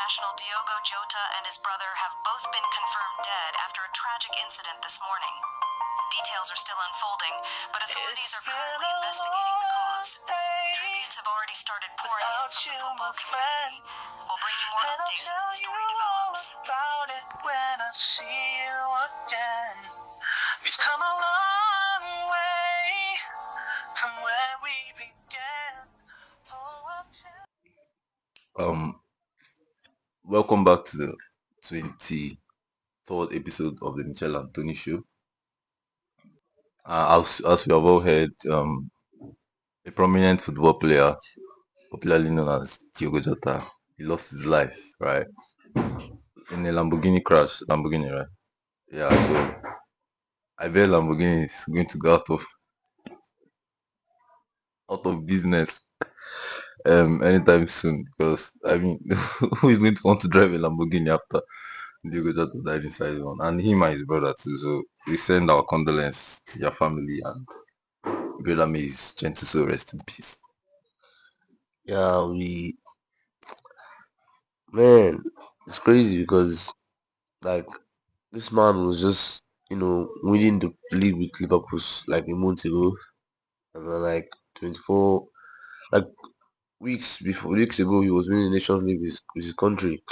international Diogo Jota and his brother have both been confirmed dead after a tragic incident this morning. Details are still unfolding, but authorities are currently investigating the cause. Tributes have already started pouring in from the football community. We'll bring you more updates as the story develops. About it when I see you again. We've come a long way from where we began. Welcome back to the 23rd episode of the Michelle and Tony Show. As we have all heard, a prominent football player, popularly known as Diogo Jota, he lost his life, right, in a Lamborghini crash. Lamborghini, right? Yeah, so I bet Lamborghini is going to go out of business anytime soon, because I mean, who is going to want to drive a Lamborghini after Diogo Jota died inside one, and him and his brother too. So we send our condolences to your family, and brother may his gentle soul rest in peace. Yeah, man, it's crazy because like this man was just winning the league with Liverpool like a month ago, and then like 24 like weeks ago he was winning the Nations League with his country.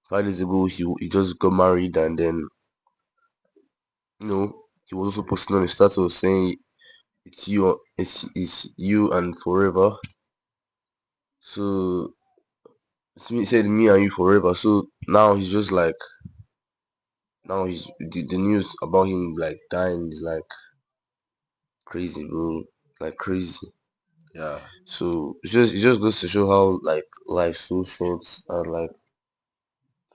5 days ago he just got married, and then he was also posting on his status saying it's you and forever. So he said me and you forever. So now he's just like now the news about him like dying is like crazy, bro. Like crazy. Yeah, So it just goes to show how like life's so short, and like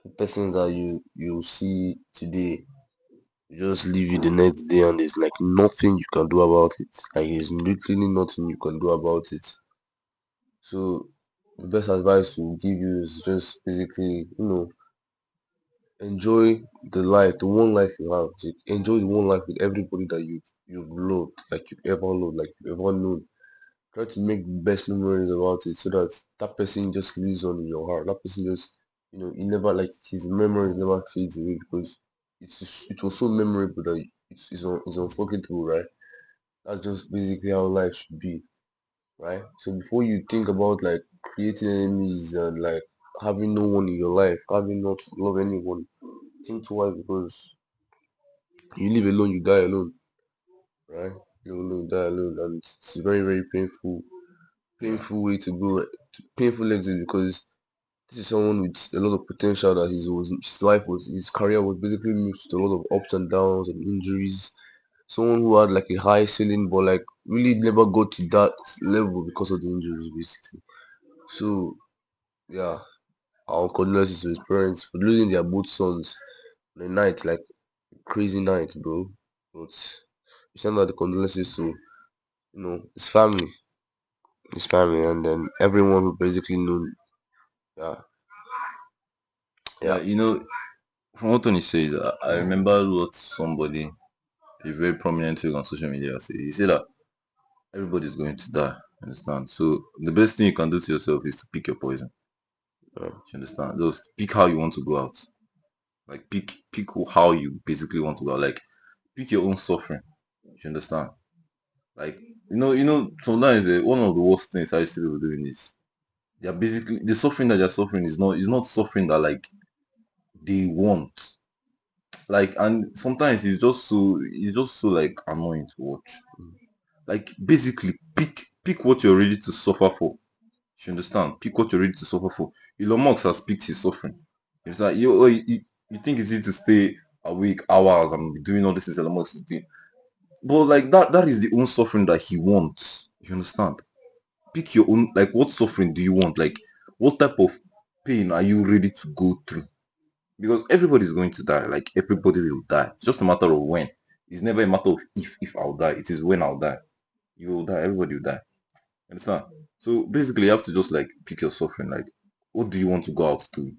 the person that you see today you just leave you the next day, and there's like nothing you can do about it. Like there's literally nothing you can do about it. So the best advice we give you is just basically, enjoy the life, the one life you have. Like, enjoy the one life with everybody that you've loved, like you've ever loved, like you've ever known. Try to make the best memories about it so that that person just lives on in your heart. That person just, you never like his memories never fades away because it was so memorable that it's unforgettable, right? That's just basically how life should be, right? So before you think about like creating enemies and like having no one in your life, having not love anyone, think twice because you live alone, you die alone, right? You live alone, you die alone, and it's a very, very painful way to go, painful exit because this is someone with a lot of potential that his career was basically mixed with a lot of ups and downs and injuries. Someone who had like a high ceiling but like really never got to that level because of the injuries basically. So yeah, our condolences to his parents for losing their both sons on a night, like crazy night, bro. But we send out the condolences to his family, and then everyone who basically knew. Yeah, yeah. yeah. From what Tony says, I remember what somebody, a very prominent figure on social media, said. He said that everybody's going to die. Understand? So the best thing you can do to yourself is to pick your poison. Yeah. You understand? Just pick how you want to go out. Like pick how you basically want to go out. Like pick your own suffering. You understand? Like sometimes one of the worst things I see people doing is they're basically the suffering that they're suffering is not suffering that like they want. Like, and sometimes it's just so like annoying to watch. Like basically pick what you're ready to suffer for. You understand? Pick what you're ready to suffer for. Elon Musk has picked his suffering. It's like you think it's easy to stay awake hours and be doing all this is Elon Musk is doing. But like that is the own suffering that he wants. You understand? Pick your own, like, what suffering do you want? Like, what type of pain are you ready to go through? Because everybody is going to die. Like, everybody will die. It's just a matter of when. It's never a matter of if I'll die. It is when I'll die. You will die. Everybody will die. Understand? So basically, you have to just like pick your suffering. Like, what do you want to go out to? You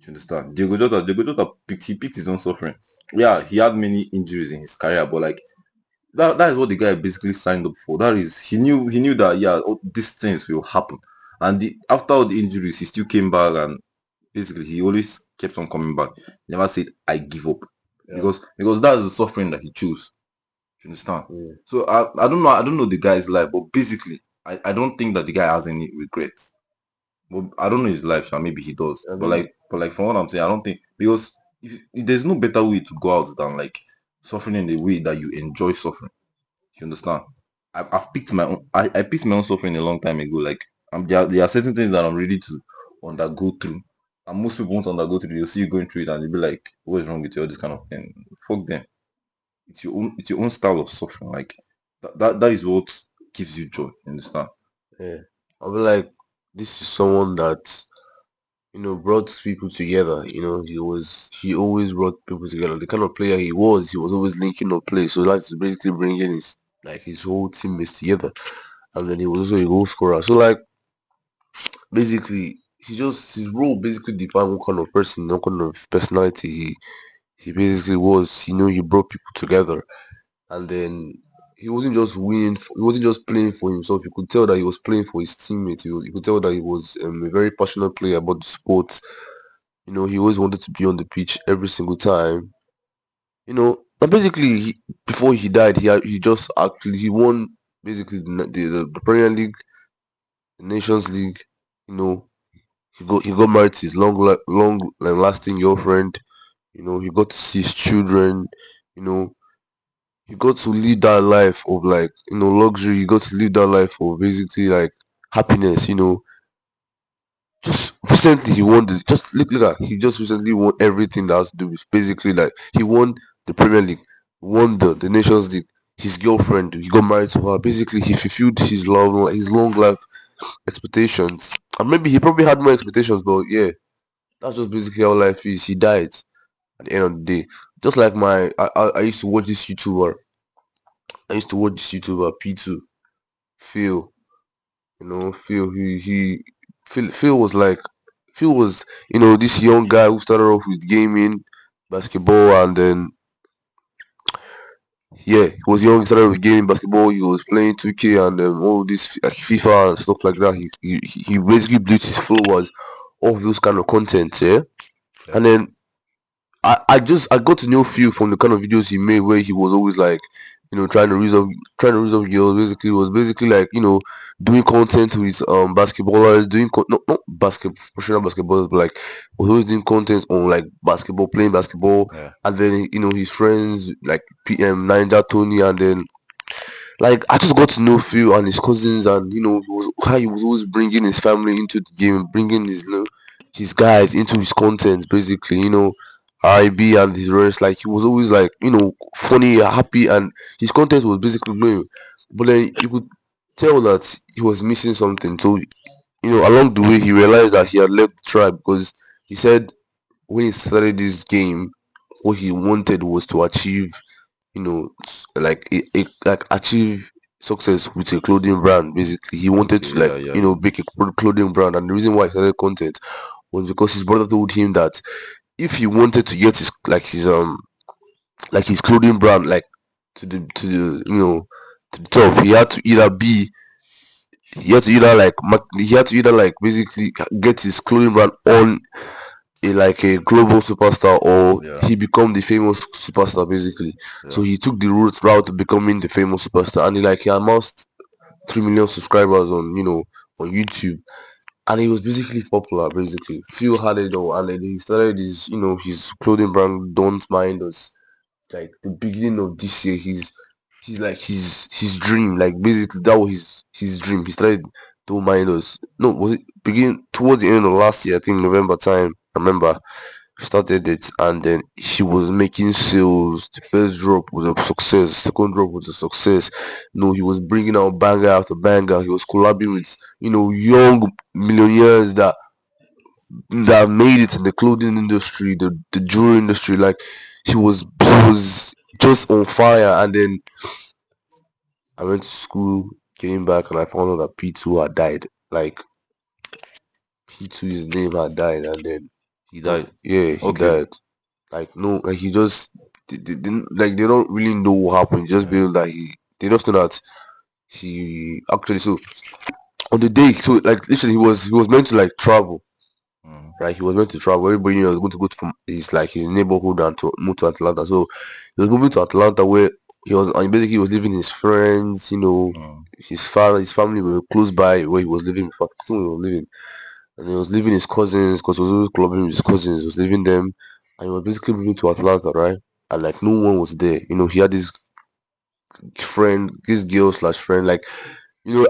understand? Diego Jota picked his own suffering. Yeah, he had many injuries in his career, but like that is what the guy basically signed up for. That is, he knew that, yeah, these things will happen. And after all the injuries, he still came back and Basically, he always kept on coming back. He never said I give up Yeah. because that's the suffering that he chose. You understand? Yeah. So I don't know the guy's life, but basically I don't think that the guy has any regrets. Well, I don't know his life, so maybe he does. I But mean, like from what I'm saying, I don't think because if there's no better way to go out than like suffering in the way that you enjoy suffering. You understand? I've picked my own. I picked my own suffering a long time ago. Like there are certain things that I'm ready to undergo through, and most people won't undergo through. You'll see you going through it, and you'll be like, "What is wrong with you?" All this kind of thing. Fuck them. It's your own style of suffering. Like that is what gives you joy. You understand? yeah. I feel like this is someone that brought people together. He always brought people together. The kind of player he was always linking up play. So that's basically bringing his whole teammates together. And then he was also a goal scorer. So like basically his role basically defined what kind of person, what kind of personality he basically was. He brought people together. And then he wasn't just winning. He wasn't just playing for himself. You could tell that he was playing for his teammates. You could tell that he was a very passionate player about the sport. He always wanted to be on the pitch every single time. And basically, before he died, he just actually he won basically the Premier League, the Nations League. You know, he got married to his long lasting girlfriend. He got to see his children. You know, he got to live that life of like luxury. He got to live that life of basically like happiness. Just recently he won the just look at he just recently won everything that has to do with basically like he won the Premier League, won the Nations League. His girlfriend, he got married to her. Basically, he fulfilled his long life expectations, and maybe he probably had more expectations, but yeah, that's just basically how life is. He died at the end of the day. Just like I used to watch this YouTuber. I used to watch this YouTuber P2 Phil. Phil. Phil was like Phil was this young guy who started off with gaming, basketball, and then yeah, he was young. He started with gaming, basketball. He was playing 2K and all this like FIFA and stuff like that. He basically built his followers off those kind of content, yeah. Yeah. And then I got to know Phil from the kind of videos he made where he was always like, trying to resolve girls. Basically, was basically like doing content with basketballers, not professional basketballers, but like was always doing content on like basketball, playing basketball, Yeah. and then his friends like PM Ninja Tony, and then like I just got to know Phil and his cousins, and he was always bringing his family into the game, bringing his guys into his content, basically. IB and his rest. Like he was always like funny, happy, and his content was basically new. But then you could tell that he was missing something. So along the way he realized that he had left the tribe because he said when he started this game, what he wanted was to achieve like like achieve success with a clothing brand. Basically, he wanted Okay. to like Yeah. Yeah. Yeah. make a clothing brand, and the reason why he started content was because his brother told him that if he wanted to get his clothing brand like to the top, he had to either like basically get his clothing brand on a global superstar, or Yeah. he become the famous superstar basically. So Yeah. he took the route to becoming the famous superstar, and he amassed 3 million subscribers on YouTube, and he was basically popular. Basically, Phil had it all, and then he started his clothing brand. Don't Mind Us. Like the beginning of this year, he's like his dream. Like basically, that was his dream. He started Don't Mind Us. No, was it begin towards the end of last year? I think November time. I remember started it, and then he was making sales. The first drop was a success. Second drop was a success. He was bringing out banger after banger. He was collabing with young millionaires that made it in the clothing industry, the jewelry industry. Like he was just on fire. And then I went to school, came back, and I found out that P2 had died. Like P2, his name had died, and then He died. yeah, he Okay. died. Like no, like he just like they don't really know what happened. Just Yeah. believe that they just know that he actually, so on the day, so like literally he was meant to like travel. Mm. right? He was meant to travel. Everybody knew he was going to go from his neighborhood and to move to Atlanta. So he was moving to Atlanta where he was and basically he was living his friends, Mm. his father, his family were close by where he was living before he was living. And he was leaving his cousins because he was always clubbing with his cousins. He was leaving them, and he was basically moving to Atlanta, right? And like no one was there. He had this friend, this girl slash friend. Like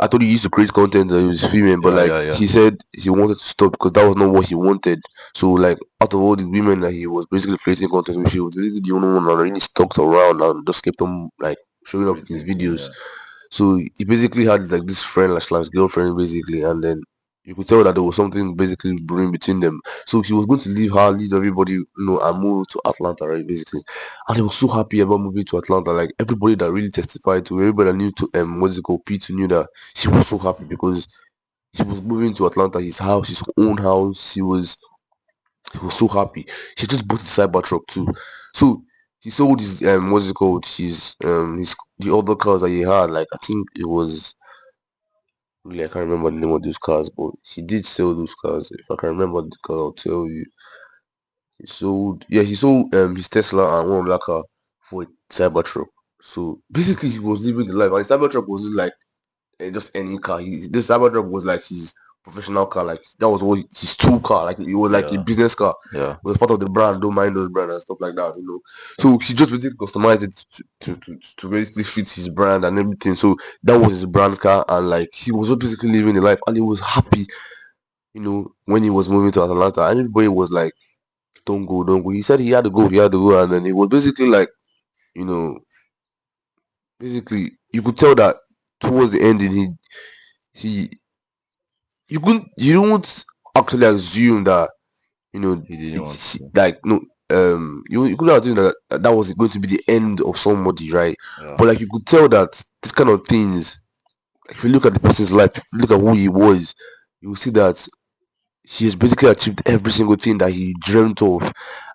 I thought he used to create content and he was female, but Yeah, like yeah, yeah. he said he wanted to stop because that was not what he wanted. So like out of all the women that he was basically creating content with, she was basically the only one that really stuck around and just kept on like showing up in his Creating, videos. yeah. So he basically had like this friend slash girlfriend basically, and then you could tell that there was something basically brewing between them. So he was going to leave her, leave everybody, and move to Atlanta, right? Basically, and he was so happy about moving to Atlanta. Like everybody that really testified to, everybody that knew to what's it called, P2 knew that she was so happy because he was moving to Atlanta, his house, his own house. He was so happy. He just bought his cyber truck too. So he sold his what's it called? His the other cars that he had. Like I think it was really I can't remember the name of those cars, but he did sell those cars. If I can remember the car, I'll tell you. He sold his Tesla and one of that car for a cyber truck. So basically he was living the life. And the cyber truck wasn't like just any car. This Cybertruck was like his professional car. Like that was what his true car. Like it was like a Yeah, business car. yeah. It was part of the brand. Don't mind those brand and stuff like that. So he just basically customized it to basically fit his brand and everything. So that was his brand car, and like he was just basically living the life, and he was happy. When he was moving to Atlanta, and everybody was like, "Don't go, don't go." He said he had to go, and then he was basically like, you know, basically you could tell that towards the ending he you don't actually assume that He didn't want it's to. like no you couldn't assume that was going to be the end of somebody, right? Yeah. But like you could tell that this kind of things, like, if you look at the person's life, if you look at who he was, you will see that he has basically achieved every single thing that he dreamt of,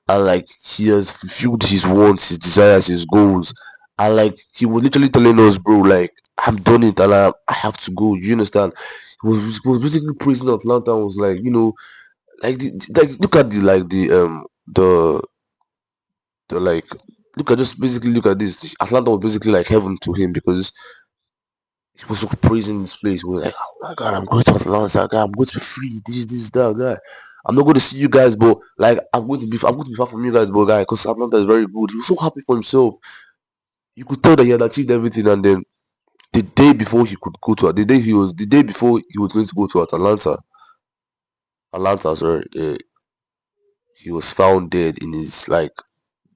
and like he has fulfilled his wants, his desires, his goals, and like he was literally telling us, bro, like I'm done it, and I have to go. You understand? He was basically praising Atlanta and was like, like like look at the like look at just basically look at this. Atlanta was basically like heaven to him because he was so praising this place. He was like, oh my god, I'm going to Atlanta, guy. I'm going to be free. This, that, guy. I'm not going to see you guys, but like I'm going to be far from you guys, but guy, because Atlanta is very good. He was so happy for himself. You could tell that he had achieved everything, and then the day before he could go to the day before he was going to go to Atlanta, sorry, he was found dead in his like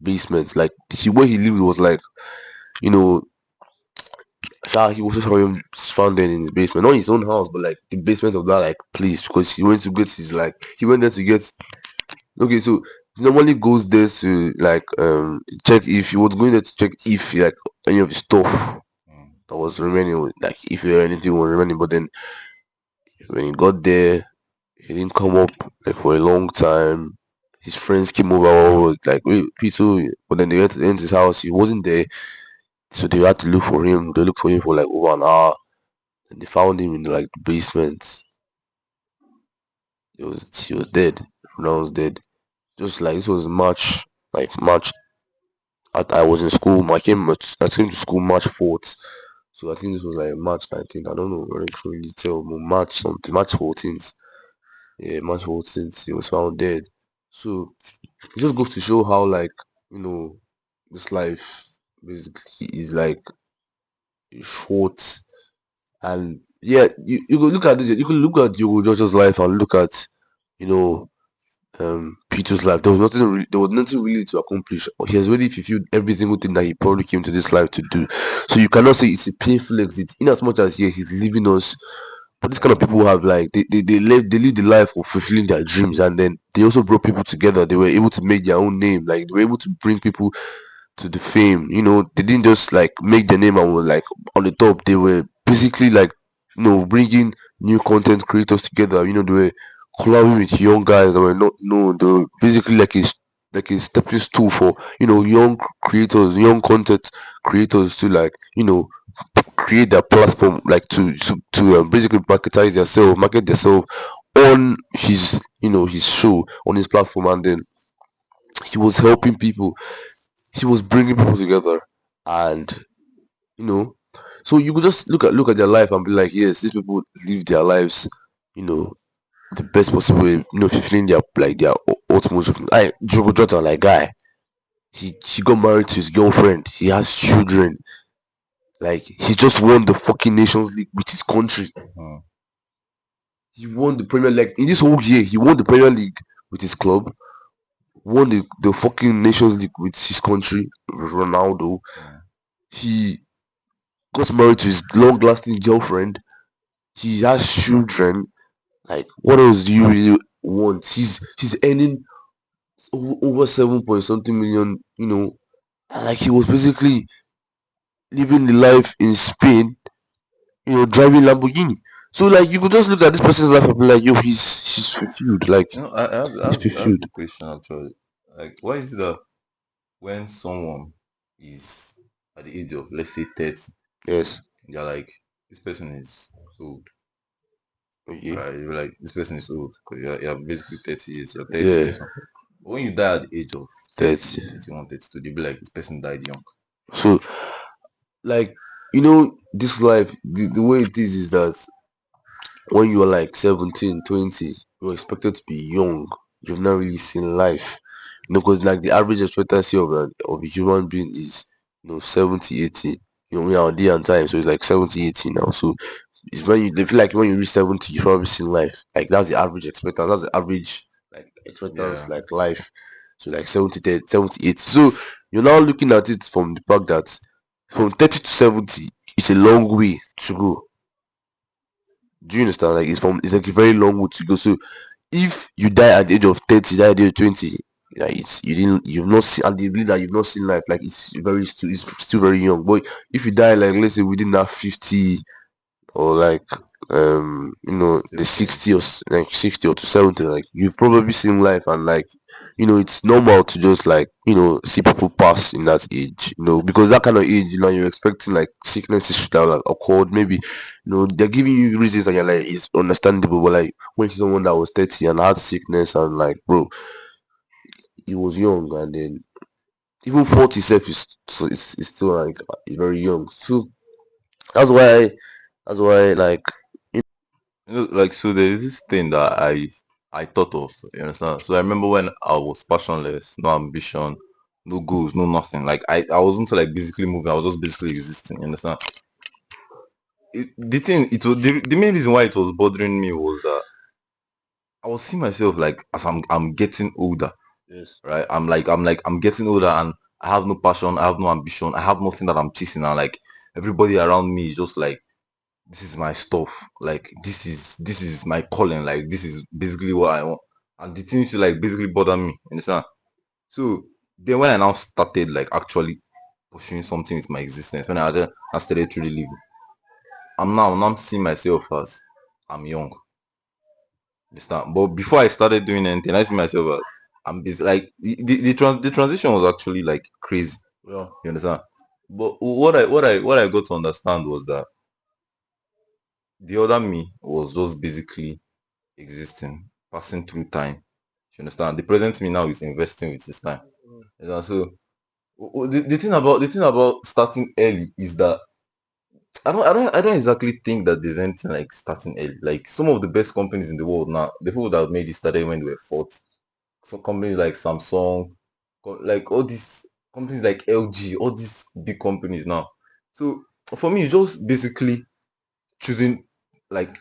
basement. Like where he lived was like you know he was just found dead in his basement, not his own house, but like the basement of that like place because he went to get his like he went there to get okay. So he normally goes there to like check if he was going there to check if like any of his stuff Mm. that was remaining, like if anything was remaining. But then when he got there, he didn't come up like for a long time. His friends came over, was like, "Wait, P2," but then they went to his house. He wasn't there, so they had to look for him. They looked for him for like over an hour, and they found him in like the basement. He was dead. Pronounced dead. Just like this was March, like March. I was in school. I came to school March 4th. So I think this was like March 19th. I don't know. I can't really tell. But March something. March 14th. Yeah, March 14th. He was found dead. So it just goes to show how like this life basically is like short. And yeah, you could look at it. You could look at Diogo Jota's life and look at you know Peter's life. There was nothing really to accomplish. He has already fulfilled every single thing that he probably came to this life to do. So you cannot say it's a painful exit. In as much as yeah, he's leaving us. But these kind of Yeah. people have like they live the life of fulfilling their dreams, and then they also brought people together. They were able to make their own name. Like they were able to bring people to the fame. They didn't just like make their name and were like on the top. They were basically like bringing new content creators together. They were collabing with young guys that were not known. They were basically like a stepping stool for young creators, young content creators to like create their platform like to basically market themselves on his his show on his platform, and then he was helping people, he was bringing people together, and you know so you could just look at their life and be like, yes, these people live their lives, you know the best possible way, fulfilling their utmost. I Diogo Jota, like, guy, he got married to his girlfriend, he has children, like, he just won the fucking Nations League with his country. Mm. He won the Premier League in this whole year. He won the Premier League with his club, won the fucking Nations League with his country, Ronaldo. Mm. He got married to his long lasting girlfriend. He has children. Like, what else do you really want? He's earning over 7 point something million, and like, he was basically living the life in Spain, driving Lamborghini. So, like, you could just look at this person's life and be like, yo, he's fulfilled. Like, I he's have fulfilled. a question actually. Like, why is it that when someone is at the age of, let's say, 30, Yes. you're like, this person is old, Okay. right? You're like, this person is old because you're basically 30 years, you're 30, Yeah. 30. But when you die at the age of 30, That's 31, 32, they'll be like, this person died young. so, like, this life, the way it is that when you're like 17, 20, you're expected to be young. You've not really seen life. Because, like, the average expectancy of a human being is 70, 80. We are on day and time, so it's like 70, 80 now. So it's when they feel like when you reach 70, you've probably seen life. Like, that's the average expectancy. That's the average, like, expectancy, Yeah, like, life. So, like, 70, 30, 70, 80. So you're now looking at it from the fact that from 30 to 70, it's a long way to go. Do you understand? Like, it's like a very long way to go. So if you die at the age of 30, die at the age of 20, like, you've not seen, and they believe that you've not seen life, like, it's still very young. But if you die, like, let's say within that 50, or like, the still young. 60, or like 60 or to 70, like, you've probably seen life, and like, it's normal to just, like, see people pass in that age, because that kind of age, you're expecting, like, sicknesses should have, like, occurred, maybe, they're giving you reasons, and you're like, it's understandable. But like, when someone that was 30 and had sickness, and like, bro, he was young, and then even 40 self is still, like, very young. So that's why like, Like, so there is this thing that I thought of, you understand? So I remember when I was passionless, no ambition, no goals, no nothing. Like, I wasn't like basically moving, I was just basically existing, you understand? The thing, it was the main reason why it was bothering me was that I was seeing myself like as I'm getting older, yes, right? I'm getting older and I have no passion, I have no ambition, I have nothing that I'm chasing, and like everybody around me is just like, this is my stuff, like this is my calling, like this is basically what I want. And the things to like basically bother me, you understand? So then when I now started like actually pursuing something with my existence, when I started truly living, I'm now seeing myself as I'm young. Understand? But before I started doing anything, I see myself as I'm busy. Like the transition was actually like crazy. yeah, You understand? But what I got to understand was that the other me was just basically existing, passing through time. You understand? The present me now is investing with his time. You know, so the thing about starting early is that I don't exactly think that there's anything like starting early. Like some of the best companies in the world now, the people that have made it started when they were 40. So companies like Samsung, like all these companies like LG, all these big companies now. So for me, it's just basically choosing, like,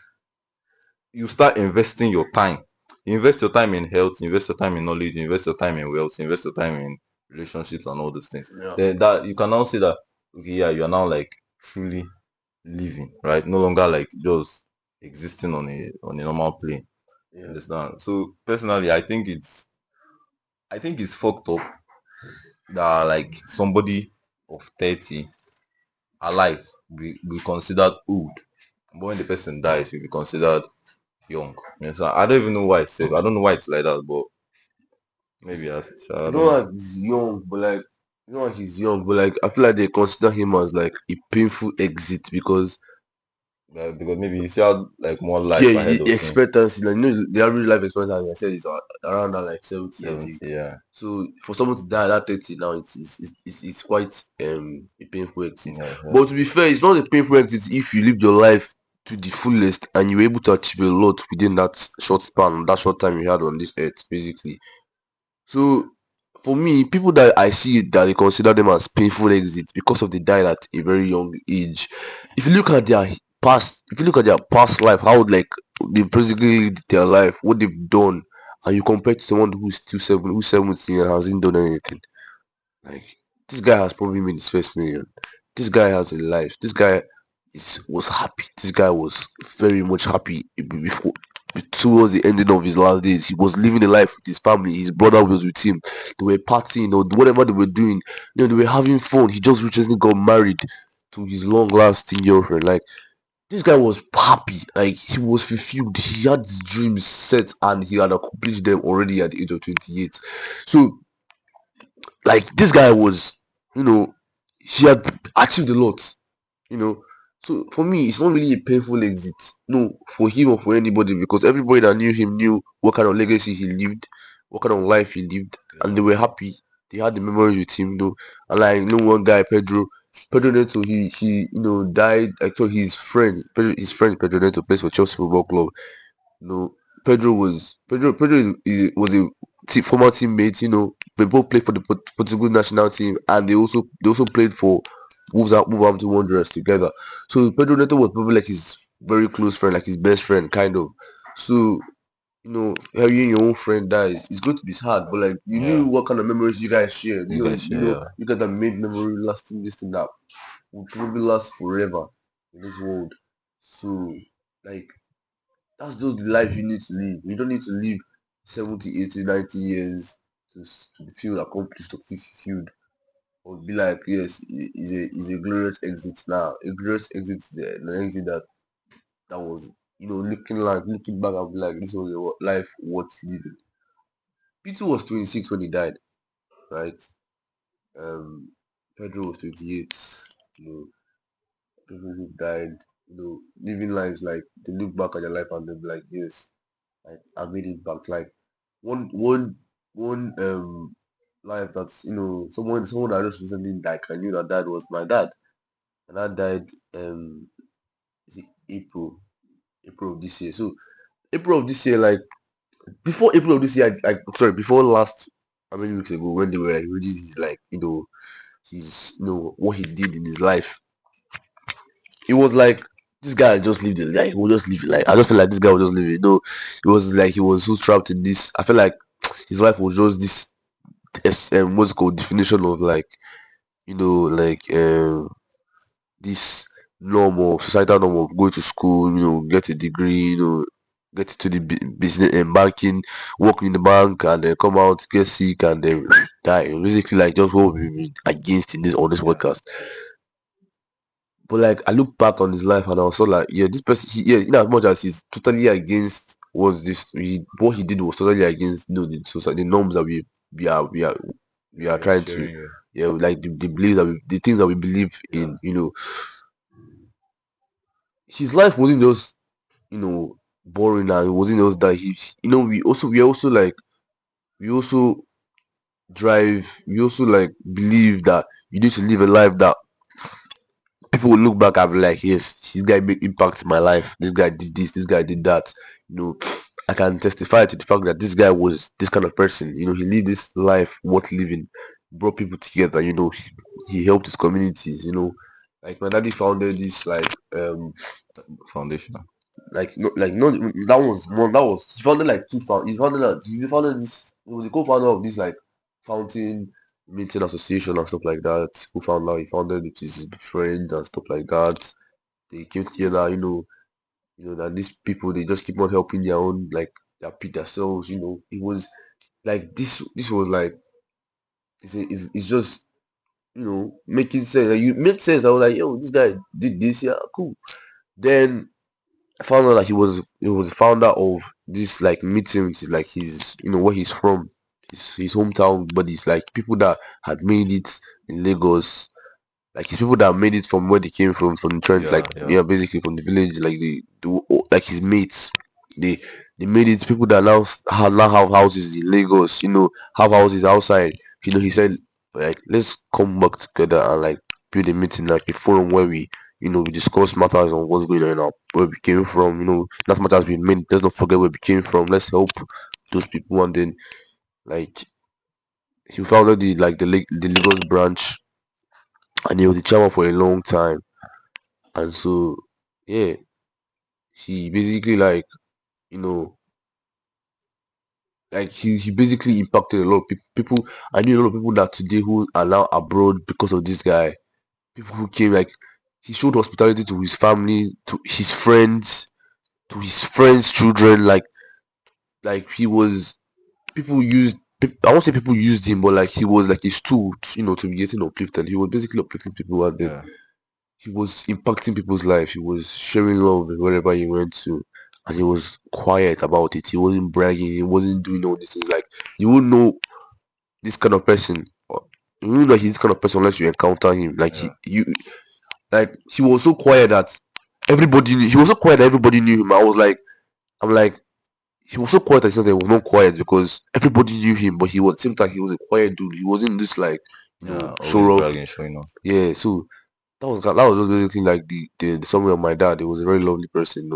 you start investing your time. You invest your time in health, you invest your time in knowledge, you invest your time in wealth, you invest your time in relationships and all those things. yeah, Then that you can now say that, okay, yeah, you are now like truly living, right? No longer like just existing on a normal plane. You yeah. understand? So personally, I think it's fucked up that like somebody of 30 alive be considered old, but when the person dies, you'll be considered young. Yes, I don't even know why it's said. I don't know why it's like that, but maybe I It's don't not know. like he's young, but like, I feel like they consider him as like a painful exit, because Because maybe you still had like more Yeah, life ahead of him. expectancy, like the average life expectancy, like I said, is around that like 70, I think. 70, yeah. So for someone to die at that 30 now, it's quite a painful exit. Yeah, But to be fair, it's not a painful exit if you lived your life to the fullest and you were able to achieve a lot within that short span, that short time you had on this earth, basically. So for me, people that I see that they consider them as painful exits because of they died at a very young age. If you look at their if you look at their past life, how like they basically lived their life, what they've done, and you compare to someone who's still who's 17 and hasn't done anything. Like this guy has probably made his first million. This guy has a life. This guy was happy. This guy was very much happy before towards the ending of his last days. He was living a life with his family. His brother was with him. They were partying or whatever they were doing. They were having fun. He just recently got married to his long lasting girlfriend. Like this guy was happy. Like he was fulfilled. He had his dreams set and he had accomplished them already at the age of 28. So like this guy was, you know, he had achieved a lot, you know. So for me, it's not really a painful exit, no, for him or for anybody, because everybody that knew him knew what kind of legacy he lived, what kind of life he lived, and yeah, they were happy. They had the memories with him, And like, one guy, Pedro Neto, he died. I told his friend Pedro Neto plays for Chelsea Football Club. No, Pedro was a former teammate. They both played for the Portugal national team, and they also played for Wolverhampton Wanderers together. So Pedro Neto was probably like his very close friend, like his best friend, kind of. So having your own friend dies, it's going to be sad. But like you yeah. knew what kind of memories you guys shared. You guys share, yeah. You guys have made memory lasting. This thing that will probably last forever in this world. So like that's just the life you need to live. You don't need to live 70, 80, 90 years to feel accomplished or feel fulfilled. Or be like, yes, is a glorious exit now. A glorious exit is an exit that was, looking back, I'll be like, this was a life worth living. P2 was 26 when he died, right? Um, Pedro was 28. You know, people who died, living lives like they look back at their life and they'll be like, yes, I made it back. Like one life that's someone that just recently died. I knew that was my dad, and that died is it April of this year. So April of this year, like before April of this year, sorry, before last how many weeks ago when they were like reading his his what he did in his life, it was like this guy just lived it. Like he will just live it. Like I just feel like this guy will just live it. It was like he was so trapped in this. I feel like his life was just this what's it called definition of like like this norm of societal norm of going to school, get a degree, get to the business and banking, work in the bank, and then come out, get sick, and then die. Basically, like just what we've been against in this on this Yeah. podcast. But like I look back on his life and I was so like, yeah, this person, in as much as he's totally against what he did was totally against the society, the norms that we are we are we Yeah, are we're trying to, sharing, yeah. yeah, like the beliefs the things that we believe Yeah. in. His life wasn't just boring, and it wasn't just that we also like we also we also like believe that you need to live a life that people will look back and be like, yes, this guy made impact in my life. This guy did this guy did that. You know, I can testify to the fact that this guy was this kind of person. He lived this life worth living, brought people together. He helped his communities. Like my daddy founded this Foundation. like no, that was one that was he founded like two found he founded this he was a co-founder of this like fountain meeting association and stuff like that. He founded it with his friend and stuff like that. They came together, that these people they just keep on helping their own like their themselves. It was like this was like it's just making sense. Like, you made sense. I was like, yo, this guy did this, yeah, cool. Then I found out that he was the founder of this like meeting, which is like his where he's from, his hometown, but it's like people that had made it in Lagos, like his people that made it from where they came from the trend, like Yeah, yeah, basically from the village, like like his mates, they they made it. People that now have houses in Lagos, have houses outside. He said like let's come back together and like build a meeting, like a forum where we discuss matters on what's going on, where we came from. That matters we made. Let's not forget where we came from. Let's help those people, and then like he founded the Lagos branch, and he was the chairman for a long time. And so, yeah, he basically you know, he basically impacted a lot of people. I knew a lot of people that today who are now abroad because of this guy. People who came, like, he showed hospitality to his family, to his friends' children. Like he was, I won't say people used him, but like he was like his tool, to be getting uplifted. He was basically uplifting people, and then yeah, he was impacting people's life. He was sharing love wherever he went to, and he was quiet about it. He wasn't bragging. He wasn't doing all these things. Like, you wouldn't know this kind of person. You wouldn't know he's this kind of person unless you encounter him. Like yeah, he was so quiet that he was so quiet that everybody knew him. I'm like, he was so quiet that he was not quiet because everybody knew him, but he was seemed like he was a quiet dude. He wasn't this like yeah. Always show off. bragging, showing off. Yeah, so that was just basically like the summary of my dad. He was a very lovely person,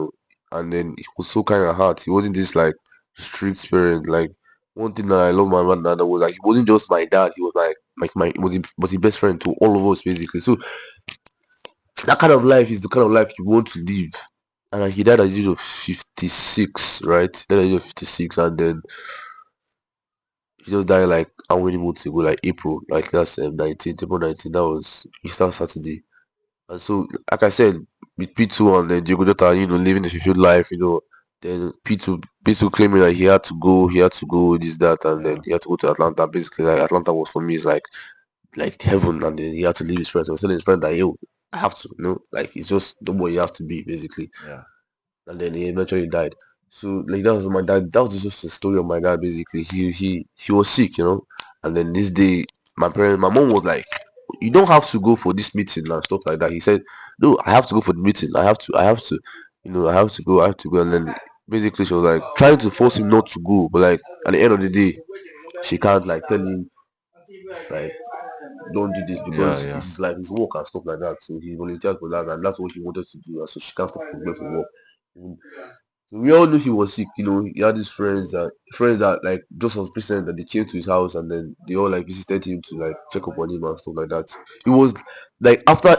and then he was so kind of heart. He wasn't this like strict parent. Like, one thing that I love my dad was like he wasn't just my dad. He was like my was his best friend to all of us basically. So that kind of life is the kind of life you want to live. And like, he died at the age of 56, right? He died at the age of 56, and then he just died like how many months ago? Like April, like that's 19th, April 19th. That was Easter Saturday. And so, like I said, with P2 and then Diogo Jota, living the fulfilled life, then P2 claiming that he had to go, this, that, and then Yeah, he had to go to Atlanta. Basically, like Atlanta was for me is like heaven, and then he had to leave his friends. He was telling his friend that, yo, I have to, like it's just the boy he has to be, basically. yeah, And then he eventually died. So like that was my dad. That was just the story of my dad. Basically, he was sick, and then this day, my mom was like, "You don't have to go for this meeting and stuff like that." He said, "No, I have to go for the meeting. I have to, I have to go." And then basically, she was like trying to force him not to go, but like at the end of the day, she can't like tell him like don't do this yeah, because yeah, this is like his work and stuff like that. So he volunteered for that, and that's what he wanted to do. And so she can't stop from going for work. So we all knew he was sick. He had these friends that like just was present that they came to his house, and then they all like visited him to like check up on him and stuff like that. It was like after,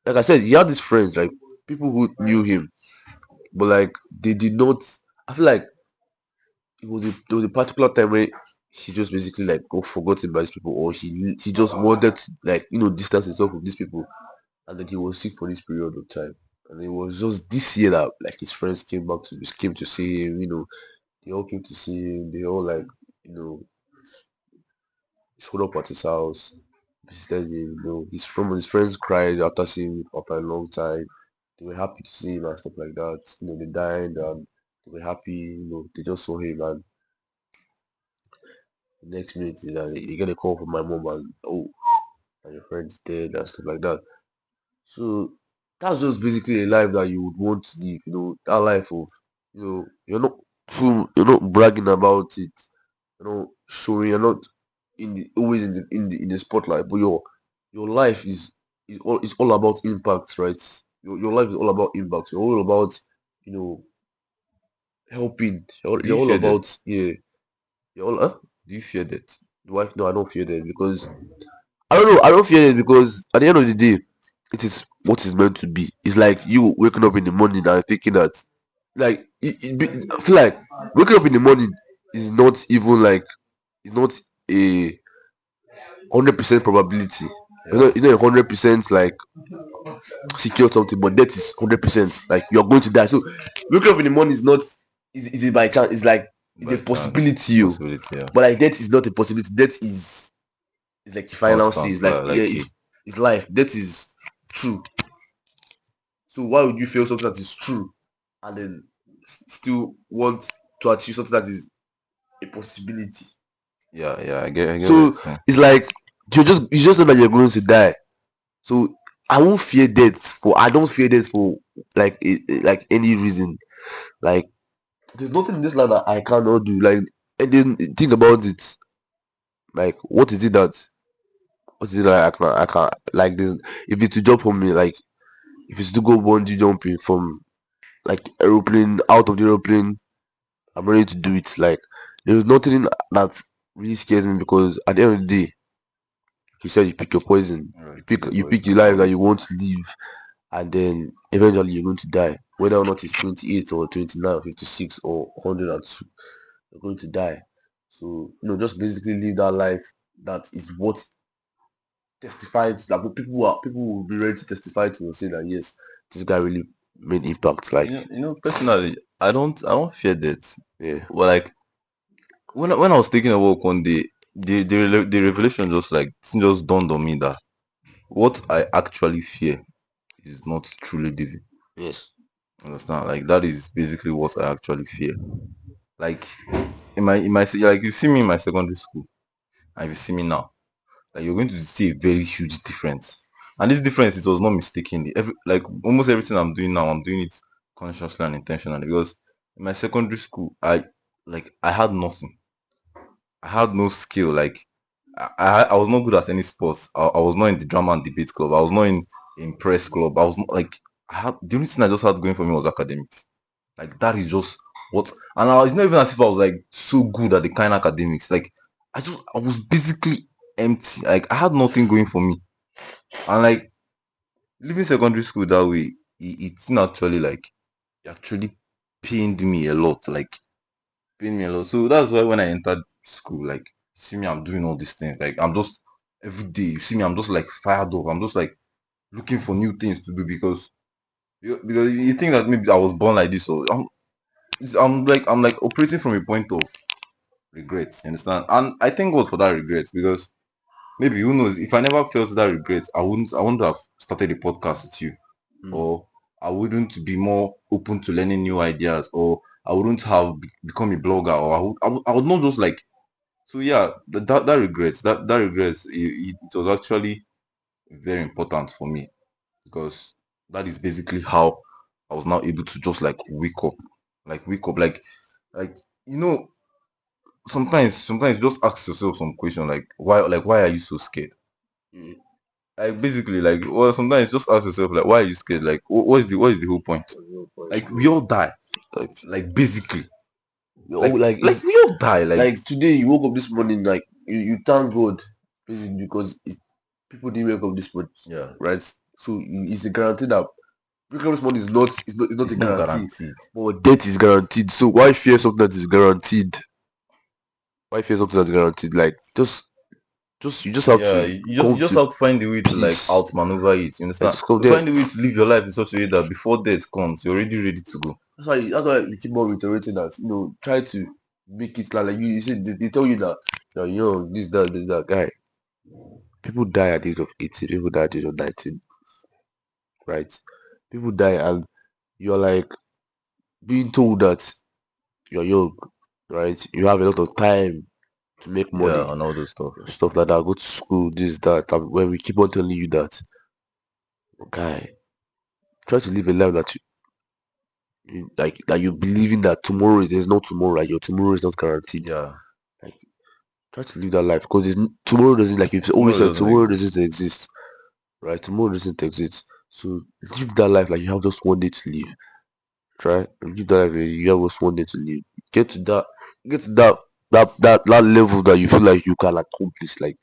like I said, he had these friends, like people who knew him, but like they did not. I feel like there was a particular time where he just basically like got forgotten by these people, or he just wanted to like distance himself from these people, and then he was sick for this period of time. And it was just this year that like his friends came to see him. They all came to see him. They all like you know showed up at his house, visited him. His friends cried after seeing him after a long time. They were happy to see him and stuff like that. They dined and they were happy. They just saw him, and the next minute they get a call from my mom, and oh, and your friend's dead and stuff like that. So that's just basically a life that you would want to live. That life of you're not bragging about it. Showing. You're not always in the spotlight, but your life is all about impact, right? Your life is all about impact. You're all about you know helping. Do You're you all fear that? about, yeah. You're all, huh? Do you fear that? Do I? No, I don't fear that because I don't know. I don't fear it because at the end of the day, it is what is meant to be. It's like you waking up in the morning and thinking that, like, I feel like waking up in the morning is not even like it's not a 100% probability. Yeah, It's not 100% like secure something, but death is 100%. Like, you're going to die. So waking up in the morning is not is it by chance. It's like it's a by chance, possibility. You, possibility. Yeah, but like death is not a possibility. Death is like the final say. constant. It's like, yeah, Like you. it's life. Death is true. So why would you feel something that is true and then still want to achieve something that is a possibility? Yeah, yeah. I get what you're So saying. it's like you just know that you're going to die, So I won't fear death for I don't fear death for like any reason. Like there's nothing in this life that I cannot do. Like and then think about it. Like what is it that I can like this if it's to jump from me, like if it's to go bungee jumping from like aeroplane out of the aeroplane, I'm ready to do it. Like there's nothing that really scares me because at the end of the day, you said you pick your poison. Right, You pick poison, the life that you obviously. want to live, and then eventually you're going to die. Whether or not it's 28 or 29, 56 or 102, you're going to die. So just basically live that life that is what testifies that people will be ready to testify to and say that yes, this guy really made impact. Like Personally, I don't fear death. yeah. But like when I was taking a walk one day, the revelation just dawned on me that what I actually fear is not truly living. Yes. Understand? Like that is basically what I actually fear. Like like you see me in my secondary school and you see me now, like you're going to see a very huge difference. And this difference, it was not mistakenly. Like almost everything I'm doing now, I'm doing it consciously and intentionally. Because in my secondary school, I had nothing. I had no skill. Like I was not good at any sports. I was not in the drama and debate club. I was not in press club. I was not like I had the only thing I just had going for me was academics. Like that is just what, and it's not even as if I was like so good at the kind of academics. Like I was basically empty. Like I had nothing going for me. And like leaving secondary school that way, it didn't actually like it actually pained me a lot. Like pained me a lot. So that's why when I entered school, like see me, I'm doing all these things. Like I'm just every day, you see me, I'm just like fired up. I'm just like looking for new things to do because you think that maybe I was born like this, or I'm like operating from a point of regret. You understand? And I thank God for that regret because maybe who knows, if I never felt that regret, I wouldn't have started a podcast with you, Mm. or I wouldn't be more open to learning new ideas, or I wouldn't have become a blogger, or I would not just like. So yeah, that regrets, that regrets, it was actually very important for me because that is basically how I was now able to just wake up, like you know, sometimes just ask yourself some question like why are you so scared? Mm. Like basically like well sometimes just ask yourself like why are you scared? Like what is the whole point? No point, Like we bro. all die. Like Like basically. oh, like Like it's we all die. Like like today you woke up this morning, like you thank God basically because people didn't wake up this morning, yeah, right? So it's a guarantee that waking up this morning is not a it's not guarantee, guaranteed. but death is guaranteed. So why fear something that is guaranteed? Why fear something that's guaranteed? Like just you just have Yeah, to you come just to have to find a way to like peace. outmaneuver it. You Like understand? just come To there. find a way to live your life in such a way that before death comes, you're already ready to go. That's why we keep on reiterating that try to make it like you said they tell you that you're young, this that guy. People die at the age of 18, people die at the age of 19, right? People die and you're like being told that you're young, right? You have a lot of time to make money, Yeah, and all those stuff. stuff like that, go to school, this, that. And when we keep on telling you that, guy, try to live a life that like that you believing that tomorrow there's no tomorrow, like your tomorrow is not guaranteed. Yeah, Like try to live that life because tomorrow doesn't like you've always tomorrow said doesn't tomorrow exist. doesn't exist, right? Tomorrow doesn't exist. So live that life like you have just one day to live. Try and live that life like you have just one day to live. Get to that get to that level that you feel like you can accomplish. Like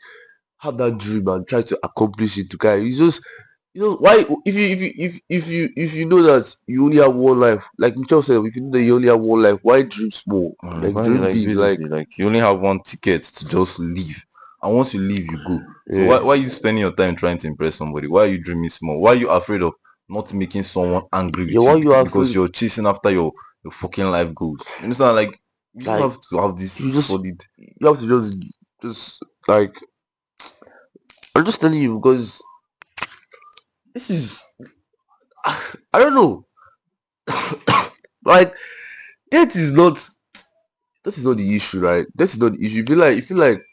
have that dream and try to accomplish it to guy. You just why if you know that you only have one life, like Michelle said, if you know that you only have one life, why dream small? Like Why, dream like big, like basically, like you only have one ticket to just leave, and once you leave, you go. So why yeah. why are you spending your time trying to impress somebody? Why are you dreaming small? Why are you afraid of not making someone angry Yeah, with why you you are because afraid? you're chasing after your fucking life goals? You understand? Like you just Like have to have this you just solid. you have to just like I'm just telling you because this is I don't know. Like that is not that is not the issue, right? That is not the issue. You feel like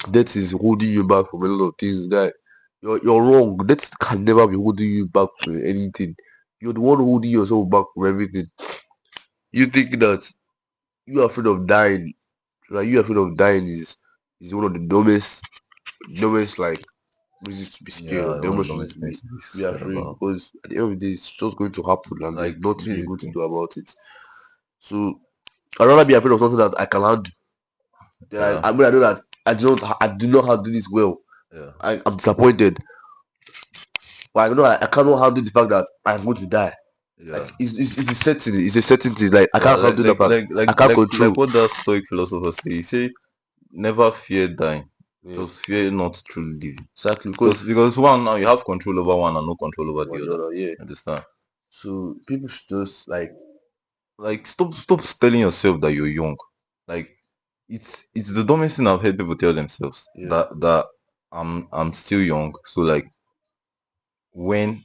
that is holding you back from a lot of things, guy. You're wrong. That can never be holding you back from anything. You're the one holding yourself back from everything. You think that you're afraid of dying. Like you afraid of dying is one of the dumbest like reasons to be scared, or Yeah, one of dumbest the reasons dumbest things to be to be scared afraid, about. because at the end of the day it's just going to happen and there's Like nothing you're going to basically, do about it. So I'd rather be afraid of something that I can handle. yeah, I mean, I know that I do not handle this well. yeah, I'm disappointed, but I know I cannot handle the fact that I'm going to die. yeah, Like it's a certainty. It's a certainty. Like I yeah. can't handle the fact. I can't Like control. what that Stoic philosopher say. He say, never fear dying, Yeah, just fear not truly living. exactly. Because Because one now you have control over one and no control over over the the other. other, yeah. Understand? So people should just like Like stop telling yourself that you're young. Like it's the dumbest thing I've heard people tell themselves yeah, that I'm still young. So like when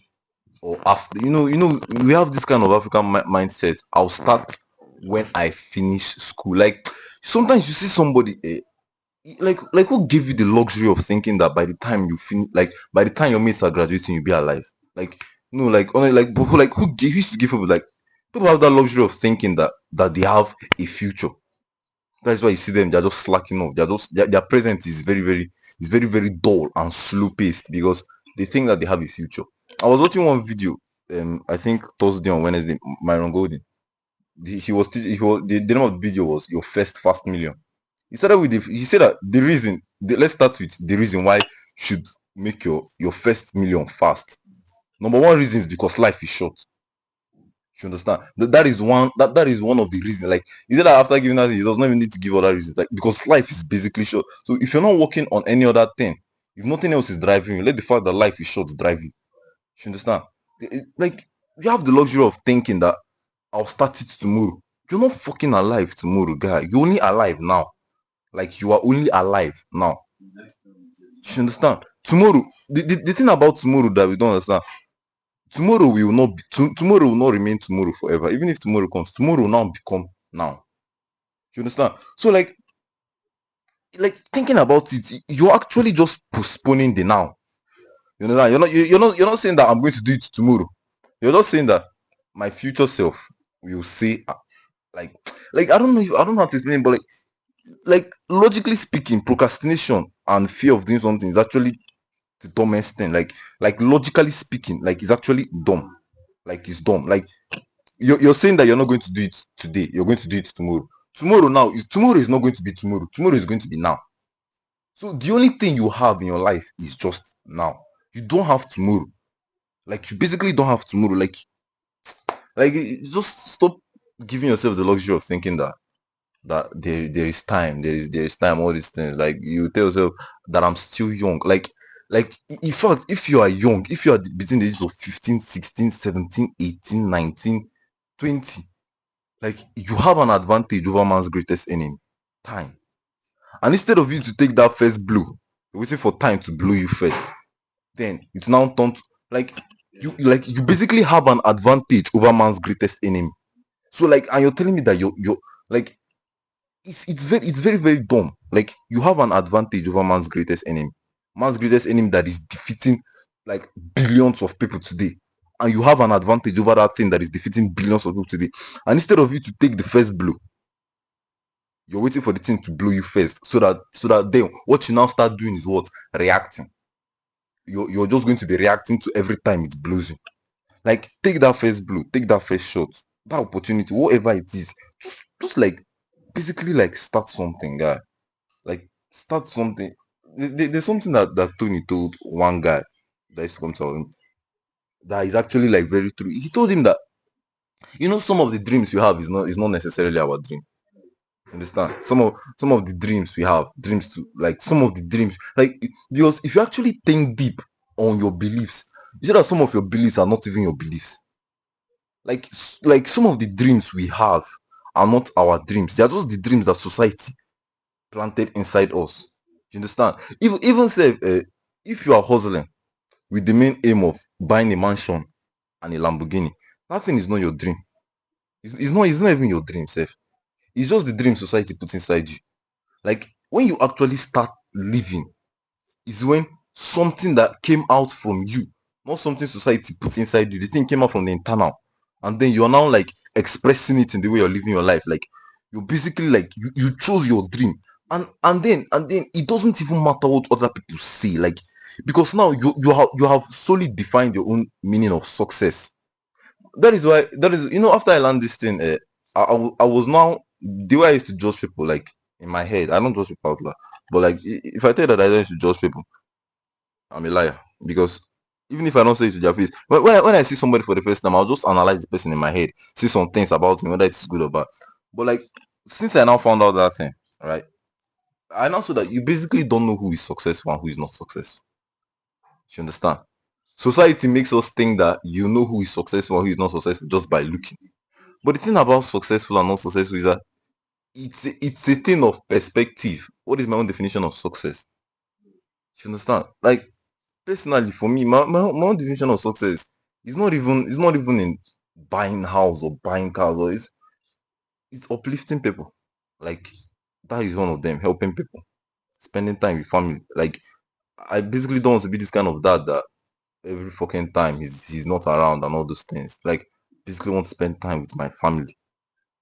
or after, we have this kind of African mindset. I'll start when I finish school. Like sometimes you see somebody, like who gave you the luxury of thinking that by the time you finish, like by the time your mates are graduating, you'll be alive. Like no, like only like but who used to give people, like people have that luxury of thinking that they have a future. That's why you see them, they're just slacking off. Their present is very dull and slow paced because they think that they have a future. I was watching one video, I think Thursday or Wednesday, Myron Golden. The name of the video was Your First Fast Million. He said that let's start with the reason why you should make your first million fast. Number one reason is because life is short. You understand? That is one of the reasons. Like he said that after giving that, he does not even need to give other reasons. Like because life is basically short. So if you're not working on any other thing, if nothing else is driving you, let the fact that life is short drive you. You understand? Like you have the luxury of thinking that I'll start it tomorrow. You're not fucking alive tomorrow, guy. You're only alive now. Like you are only alive now. You understand? Tomorrow, the thing about tomorrow that we don't understand, tomorrow will not be tomorrow will not remain tomorrow forever. Even if tomorrow comes, tomorrow will now become now. You understand? So like thinking about it, you're actually just postponing the now. You know that you're not saying that I'm going to do it tomorrow. You're not saying that my future self will say like like I don't know how to explain it, but like logically speaking, procrastination and fear of doing something is actually the dumbest thing. Like logically speaking, like it's actually dumb. Like it's dumb. Like you're saying that you're not going to do it today, you're going to do it tomorrow. Tomorrow is not going to be tomorrow. Tomorrow is going to be now. So the only thing you have in your life is just now. You don't have tomorrow. Like you basically don't have tomorrow. Just stop giving yourself the luxury of thinking that there is time, there is time, all these things. Like you tell yourself that I'm still young. Like in fact, if you are young, if you are between the ages of 15, 16, 17, 18, 19, 20, like you have an advantage over man's greatest enemy, time. And instead of you to take that first blow, you're waiting for time to blow you first. Then it's now turned to, like you basically have an advantage over man's greatest enemy. So like, and you're telling me that you're like it's very dumb. Like you have an advantage over man's greatest enemy. Man's greatest enemy that is defeating like billions of people today. And you have an advantage over that thing that is defeating billions of people today. And instead of you to take the first blow, you're waiting for the thing to blow you first. So that then what you now start doing is what? Reacting. You're just going to be reacting to every time it blows you. Like take that first blow, take that first shot, that opportunity, whatever it is. Just like basically like start something, guy. Like start something. There's something that Tony told one guy that used to come to him that is actually like very true. He told him that some of the dreams you have is not necessarily our dream. Understand? Some of the dreams we have, dreams to like some of the dreams, like because if you actually think deep on your beliefs, you see that some of your beliefs are not even your beliefs. Like some of the dreams we have are not our dreams. They are just the dreams that society planted inside us. You understand? Even say if you are hustling with the main aim of buying a mansion and a Lamborghini, that thing is not your dream. It's not even your dream, self. It's just the dream society puts inside you. Like when you actually start living is when something that came out from you, not something society put inside you. The thing came out from the internal, and then you're now like expressing it in the way you're living your life. Like you basically like you chose your dream, and then it doesn't even matter what other people say. Like because now you have solely defined your own meaning of success. That is why that is after I learned this thing, I was now the way I used to judge people like in my head. I don't judge people out loud, but like if I tell you that I don't used to judge people, I'm a liar because even if I don't say it to their face, but when I see somebody for the first time, I'll just analyze the person in my head, see some things about him, whether it's good or bad. But like since I now found out that thing, right? I now saw that you basically don't know who is successful and who is not successful. You understand? Society makes us think that you know who is successful and who is not successful just by looking. But the thing about successful and not successful is that it's a thing of perspective. What is my own definition of success? You understand? Like personally, for me, my own definition of success is not even in buying house or buying cars or it's uplifting people. Like that is one of them, helping people, spending time with family. Like I basically don't want to be this kind of dad that every fucking time he's not around and all those things. Like basically want to spend time with my family.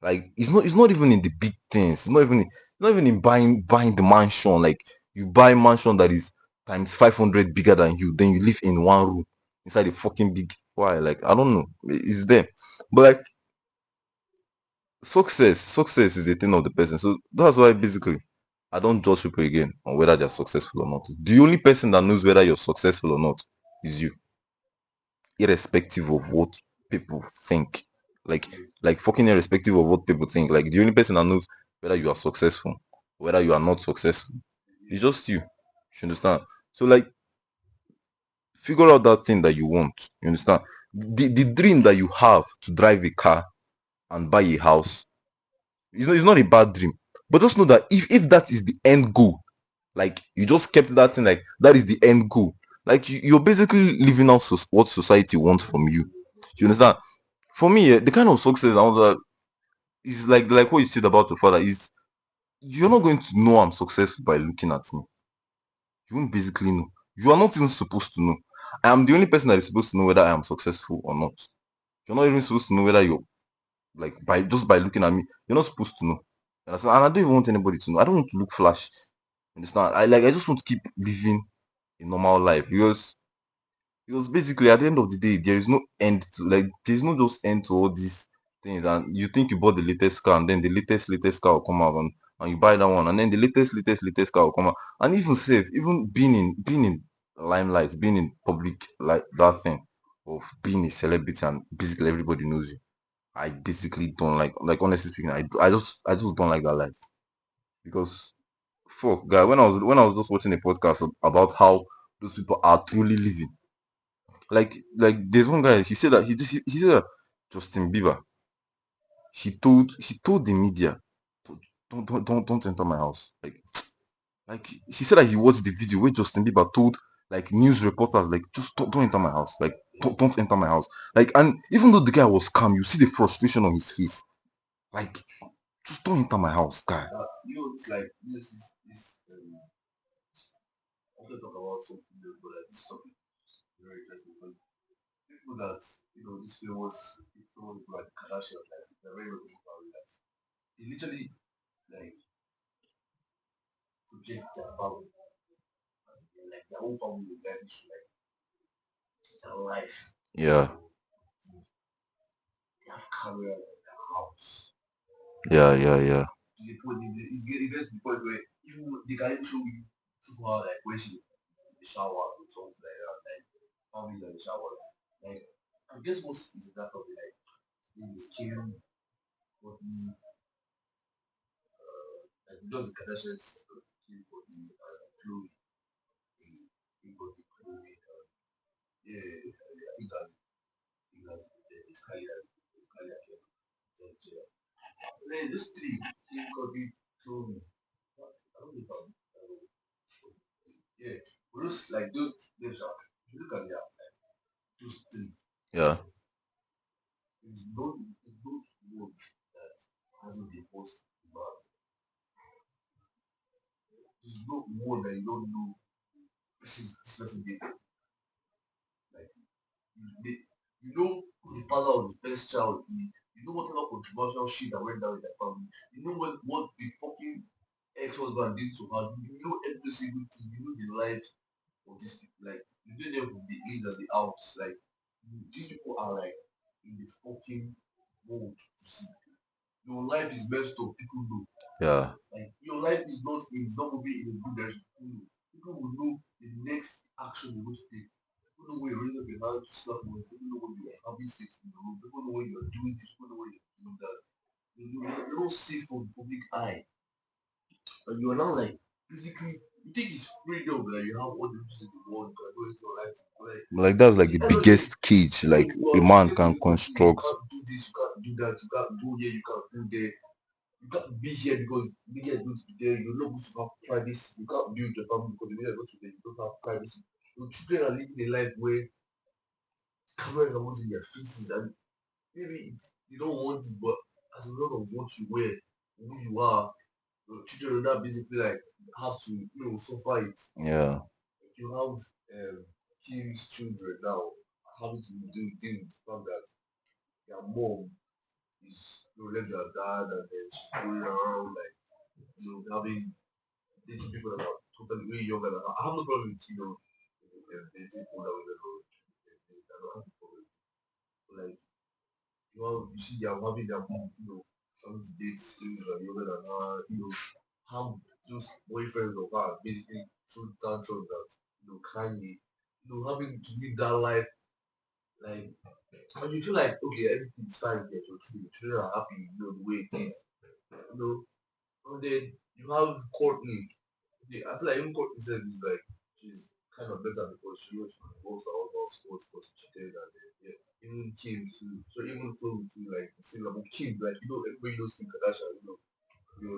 Like it's not even in the big things. It's not even in buying the mansion. Like you buy a mansion that is times 500 bigger than you, then you live in one room inside a fucking big why? Like I don't know. It's there. But like success is a thing of the person. So that's why basically I don't judge people again on whether they're successful or not. The only person that knows whether you're successful or not is you, irrespective of what people think. Like like fucking irrespective of what people think. Like the only person that knows whether you are successful, whether you are not successful, it's just you. You understand? So like figure out that thing that you want. You understand? The dream that you have to drive a car and buy a house, it's not a bad dream. But just know that if that is the end goal, like you just kept that thing like that is the end goal. Like you're basically living out what society wants from you. You understand? For me, the kind of success I want that is like what you said about your father is you're not going to know I'm successful by looking at me. You won't basically know. You are not even supposed to know. I am the only person that is supposed to know whether I am successful or not. You're not even supposed to know whether you're like by looking at me. You're not supposed to know. You understand? And I don't even want anybody to know. I don't want to look flash. You understand? I just want to keep living a normal life because basically at the end of the day there is no end to like there's no just end to all these things, and you think you bought the latest car and then the latest car will come out, and you buy that one and then the latest car will come out, and even safe even being in limelight, being in public, like that thing of being a celebrity and basically everybody knows you. I basically don't like honestly speaking, I just don't like that life because fuck guy, when I was just watching a podcast about how those people are truly living. Like there's one guy, he said that he said that Justin Bieber, he told the media, don't enter my house. Like he said that he watched the video where Justin Bieber told like news reporters like just don't enter my house. Like don't enter my house. Like and even though the guy was calm, you see the frustration on his face. Like just don't enter my house, guy. It's like this I want to talk about something else, but like this topic is very interesting because people that this famous people like Kardashian, like they're very much about that. They literally like project their family, like their own family, their issue, like their life. Yeah, they have career, like their house. Yeah. To the point, it gets to the point where even they can even show her like when she in the shower or something like that, like family in the shower. Like I guess most is that of it, like maybe skin, body, like just the Kardashian system, skin, body, clothes, the body, clothing. Yeah, I think that it's kind of yeah. Then this three, skin, body, clothing. I don't think yeah, but those like those are if you look at their those three. Yeah. It's not one that hasn't been posted. But there's not one that you don't know this person did. Like they, the father of the first child, you know whatever controversial shit that went down in their family. You know what the fucking ex-husband did to her. You know every single thing. You know the life of these people. Like you don't know the in and the outs. Like these people are like in the fucking mood to see. Your life is messed up. People know. Yeah. Like your life is not moving in a good direction. People will know the next action you will take. People know when you're raising up your hand to slap one. People know when you're having sex in the room. People know when you're doing this. People know when you're doing that. You're not safe from the public eye. And you're now like physically you think it's freedom that you have all the reasons in the world, you can go into your life. Like that's like At the the end of the day, biggest cage like a well, man you can you construct. can't do this, you can't do that, you can't go here, you can't go there. You can't be here because media is going to be there. You're not going to have privacy. You can't build your family because the media is going to be there. You don't have privacy. Your children are living a life where cameras are always in their faces and maybe you don't want it, but as a result of what you wear, who you are, your children will not basically like have to suffer it. Yeah. You have Kim's children now having to deal with the fact that their mom is left their dad and then she's going around like having dating people that are totally way younger than her. I have no problem with dating older women or I don't have a problem with it. But like you see they are having their mom, having to date people that are younger than her, have those boyfriends of her basically through tantrums that Kanye, having to live that life like and you feel like okay everything's fine here, your children are happy, the way it is, and then you have Courtney. Okay, I feel like even Courtney said is like she's kind of better because she knows she knows all about sports because she cheated and yeah. Even Kim too. So even Chloe too, like similar but Kim, like everybody knows Kim Kardashian,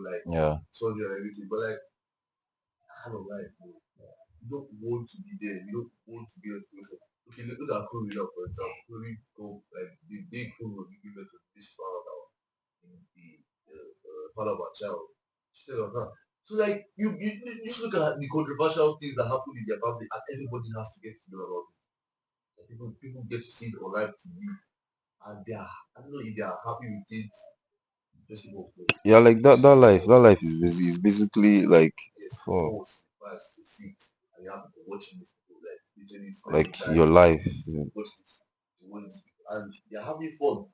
like Yeah. Sonia and everything. But like kind of like you don't want to be there, you don't want to be a person. Okay, look at Chloe now for example. Chloe go like the day Chloe was giving birth to this father now the father of our child. She said on her. So like you just look at the controversial things that happen in their family and everybody has to get to know about it. Like, people get to see it on live TV and they are I don't know if they are happy with it. Just people Yeah, like that life is basically like yes, for pause, fast, they see it, and you have to watch this people like literally spending like time your life. to watch this, and they're having fun,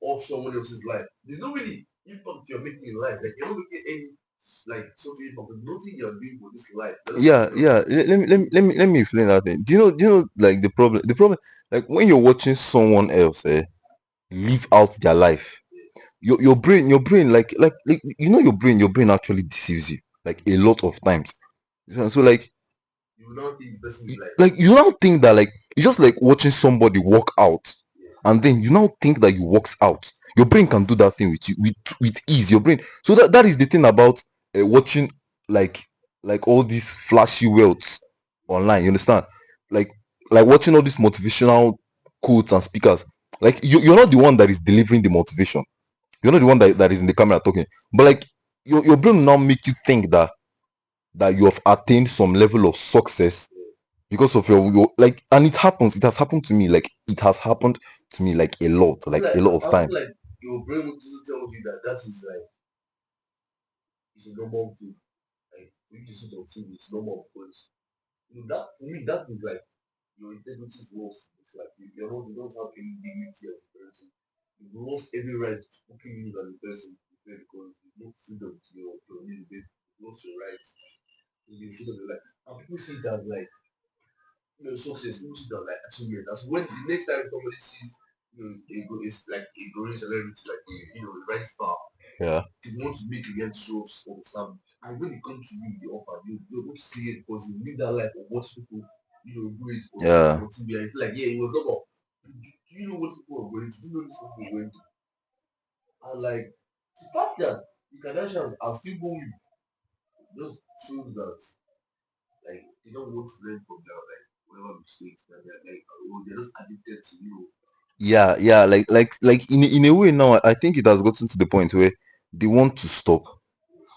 off someone else's life. There's no really impact you're making in life. Like you're not making any like social impact. There's nothing you're doing for this life. You're just Yeah, living your yeah. life. Let me explain that thing. Do you know like the problem like when you're watching someone else live out their life, your brain like your brain actually deceives you like a lot of times. So like You will not think the person is like you now think that like it's just like watching somebody walk out yeah, and then you now think that you walks out. Your brain can do that thing with you with ease. Your brain. So that is the thing about watching like all these flashy wealths online. You understand? Like watching all these motivational quotes and speakers. Like you're not the one that is delivering the motivation. You're not the one that is in the camera talking. But like your brain will now make you think that you have attained some level of success yeah. because of your like, and it has happened to me, like it has happened to me like a lot of I feel times. like your brain will just tell you that that is like it's a normal thing. Like for you to sit on TV, it's normal because that for me that is like your integrity is lost. It's like you don't have any dignity as a person. You've lost every right to fucking live as a person because there's no freedom to your living. You've lost your rights. You freedom of your life. And people see that like success, people see that like achievement. That's when the next time somebody sees it's like a growing celebrity, like a red star, Yeah, they want to make against shows all the time. And when it comes to you, the offer, you don't see it because you live that life of watch people, do it yeah, on TV. And it's like, yeah, it was normal. Do you know what people are going to? Do you know what people are going to? And like the fact that the Kardashians are still going just shows that like they don't want to learn from their like whatever mistakes that they're like they're just addicted to yeah. Like in a way now, I think it has gotten to the point where they want to stop,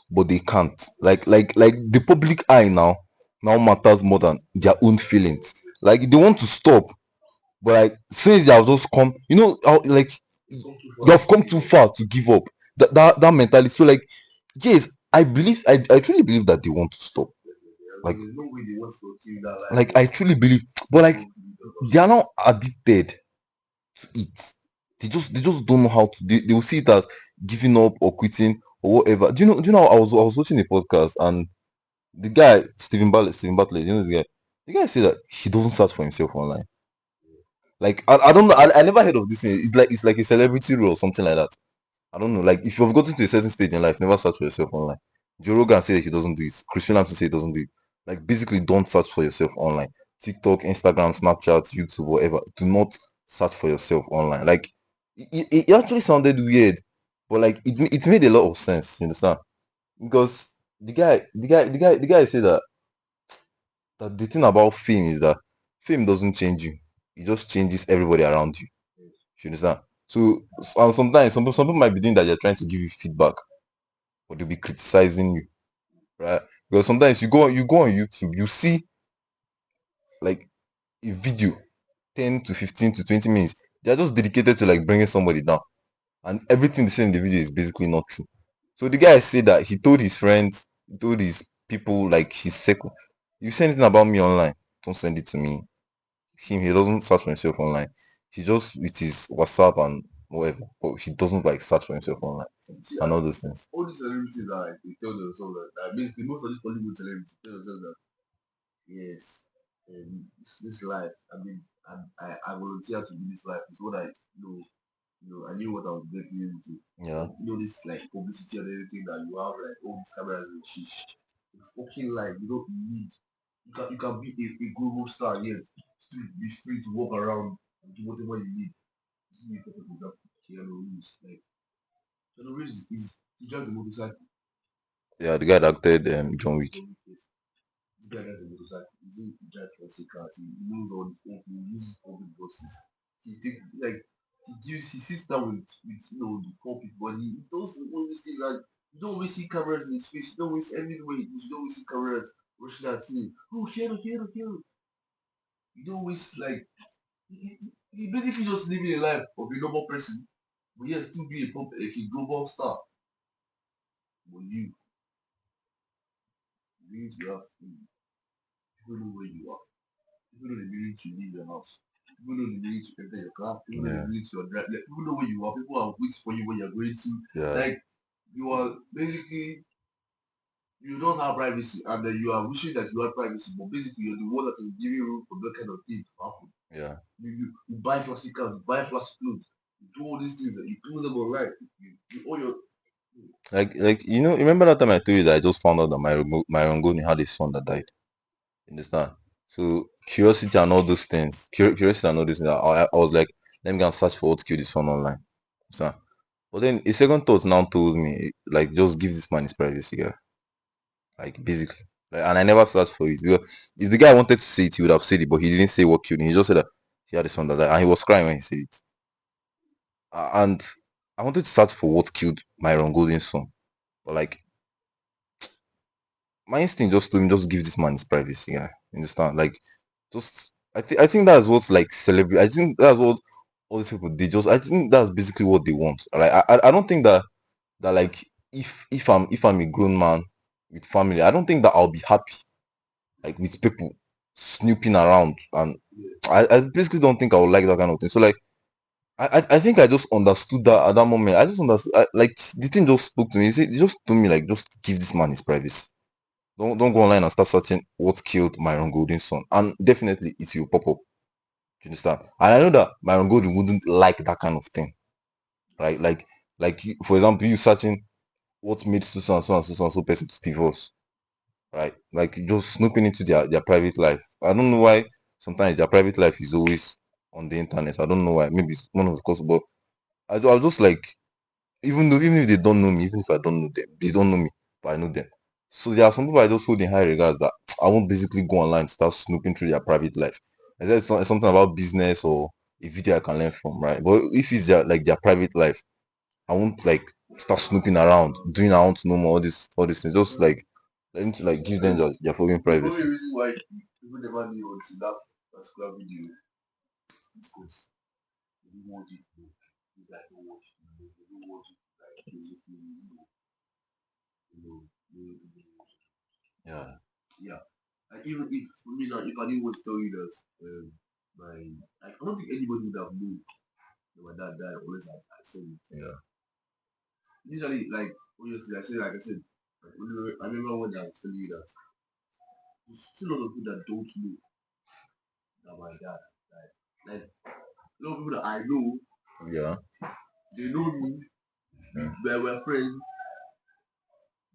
but they can't. Like the public eye now. now matters more than their own feelings. Like they want to stop, but like since they have just come, like they have come too far to give up. That mentality. So like, yes, I truly believe that they want to stop. Like, I truly believe, but like they are not addicted to it. They just don't know how to. They will see it as giving up or quitting or whatever. Do you know? I was watching a podcast and the guy Stephen Bartlett, the guy. The guy said that he doesn't search for himself online. Like I don't know. I never heard of this thing. It's like a celebrity role or something like that. I don't know. Like if you've gotten to a certain stage in life, never search for yourself online. Joe Rogan said he doesn't do it. Chris Phillips say he doesn't do it. Like basically, don't search for yourself online. TikTok, Instagram, Snapchat, YouTube, whatever. Do not search for yourself online. Like it actually sounded weird, but like it made a lot of sense. You understand? Because the guy said that the thing about fame is that fame doesn't change you. It just changes everybody around you. You understand? So and sometimes some people might be doing that they're trying to give you feedback, but they'll be criticizing you, right? Because sometimes you go on YouTube, you see like a video 10 to 15 to 20 minutes. They're just dedicated to like bringing somebody down. And everything they say in the video is basically not true. So the guy said that he told his friends, he told his people, like his circle, you say anything about me online, don't send it to me. He doesn't search for himself online. He just with his WhatsApp and whatever, but he doesn't like search for himself online and all those things. All these celebrities are like, they tell themselves that basically most of these Hollywood celebrities tell themselves that yes, this life. I mean, I volunteer to be this life. It's what I know. I knew what I was getting into. Yeah, This like publicity and everything that you have, like all these cameras and shit. It's fucking life. You don't need. You can be a global star yet still be free to walk around and do whatever you need. Give me a perfect example. Keanu Reeves. Like Keanu Reeves is he drives a motorcycle. yeah, the guy that acted John Wick. This guy drives a motorcycle. He drives fancy cars. He knows all his own. He uses public buses. He takes like he sits down with the poor people, and he does all these things like you don't always see cameras in his face. You don't always everywhere he goes, you don't always see cameras rushing at him. Oh, here. You don't always like he basically just living a life of a normal person, but yet still be like a global star. But you need to have people know where you are. People know the meaning to leave your house. People know the meaning to enter your car. People know Yeah, the meaning to your drive. Like, people know where you are. People are waiting for you when you're going to. yeah, Like you are basically you don't have privacy, and then you are wishing that you have privacy, but basically you're the one that is giving room for that kind of thing to happen. yeah. You buy flashy cars, you buy flashy clothes, you do all these things, and you post them online. You all your Like remember that time I told you that I just found out that my Rangoni had a son that died. You understand? So curiosity and all those things, curiosity and all those things. I was like, let me go and search for what killed his son online. So, but then a second thought now told me, like, just give this man his privacy, yeah. Like basically, like, and I never searched for it because if the guy wanted to say it, he would have said it, but he didn't say what killed him. He just said that he had a son that died, and he was crying when he said it. And I wanted to search for what killed my Golden's son, but like my instinct just told me just give this man his privacy. Yeah, you understand? Like, just I think that's what's like celebrity. I think that's what all these people they just. I think that's basically what they want. Like, I don't think that like if I'm a grown man with family, I don't think that I'll be happy like with people snooping around, and I basically don't think I would like that kind of thing. So like. I think I just understood that at that moment. I just understood, like the thing just spoke to me. It just told me like just give this man his privacy. Don't go online and start searching what killed Myron Golden's son. And definitely it will pop up. You understand? And I know that Myron Golden wouldn't like that kind of thing. Right? Like for example, you searching what made so and so person to divorce. Right? Like just snooping into their private life. I don't know why sometimes their private life is always on the internet. I don't know why. Maybe it's one of the causes, but I was just like even if they don't know me, even if I don't know them, they don't know me, but I know them. So there are some people I just hold in high regards that I won't basically go online and start snooping through their private life. Is there something about business or a video I can learn from, right? But if it's their private life, I won't like start snooping around, doing I want to know more all these things. Just like Like, need to like give them their fucking Probably privacy. the reason why people never knew until that particular video is because they didn't want it to be like don't watch it. They don't want it to like basically, Yeah. yeah. Like even if for me now, if I didn't want to tell you that my like I don't think anybody would have known that my dad died unless I said it. Yeah. Usually like obviously I said like, I remember when I was telling you that there's still a lot of people that don't know that my dad died. Like a lot of people that I know, Yeah. they know me, Yeah. we're friends,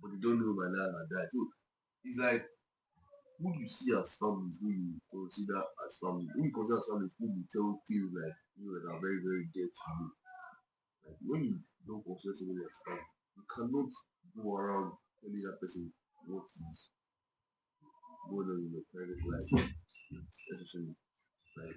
but they don't know my dad had died. So it's like who you see as family, who you consider as family, who you consider as family, who you tell things like that are very, very dear to you. Like when you don't consider somebody as family, you cannot go around telling that person what is going on in your private life, especially. Like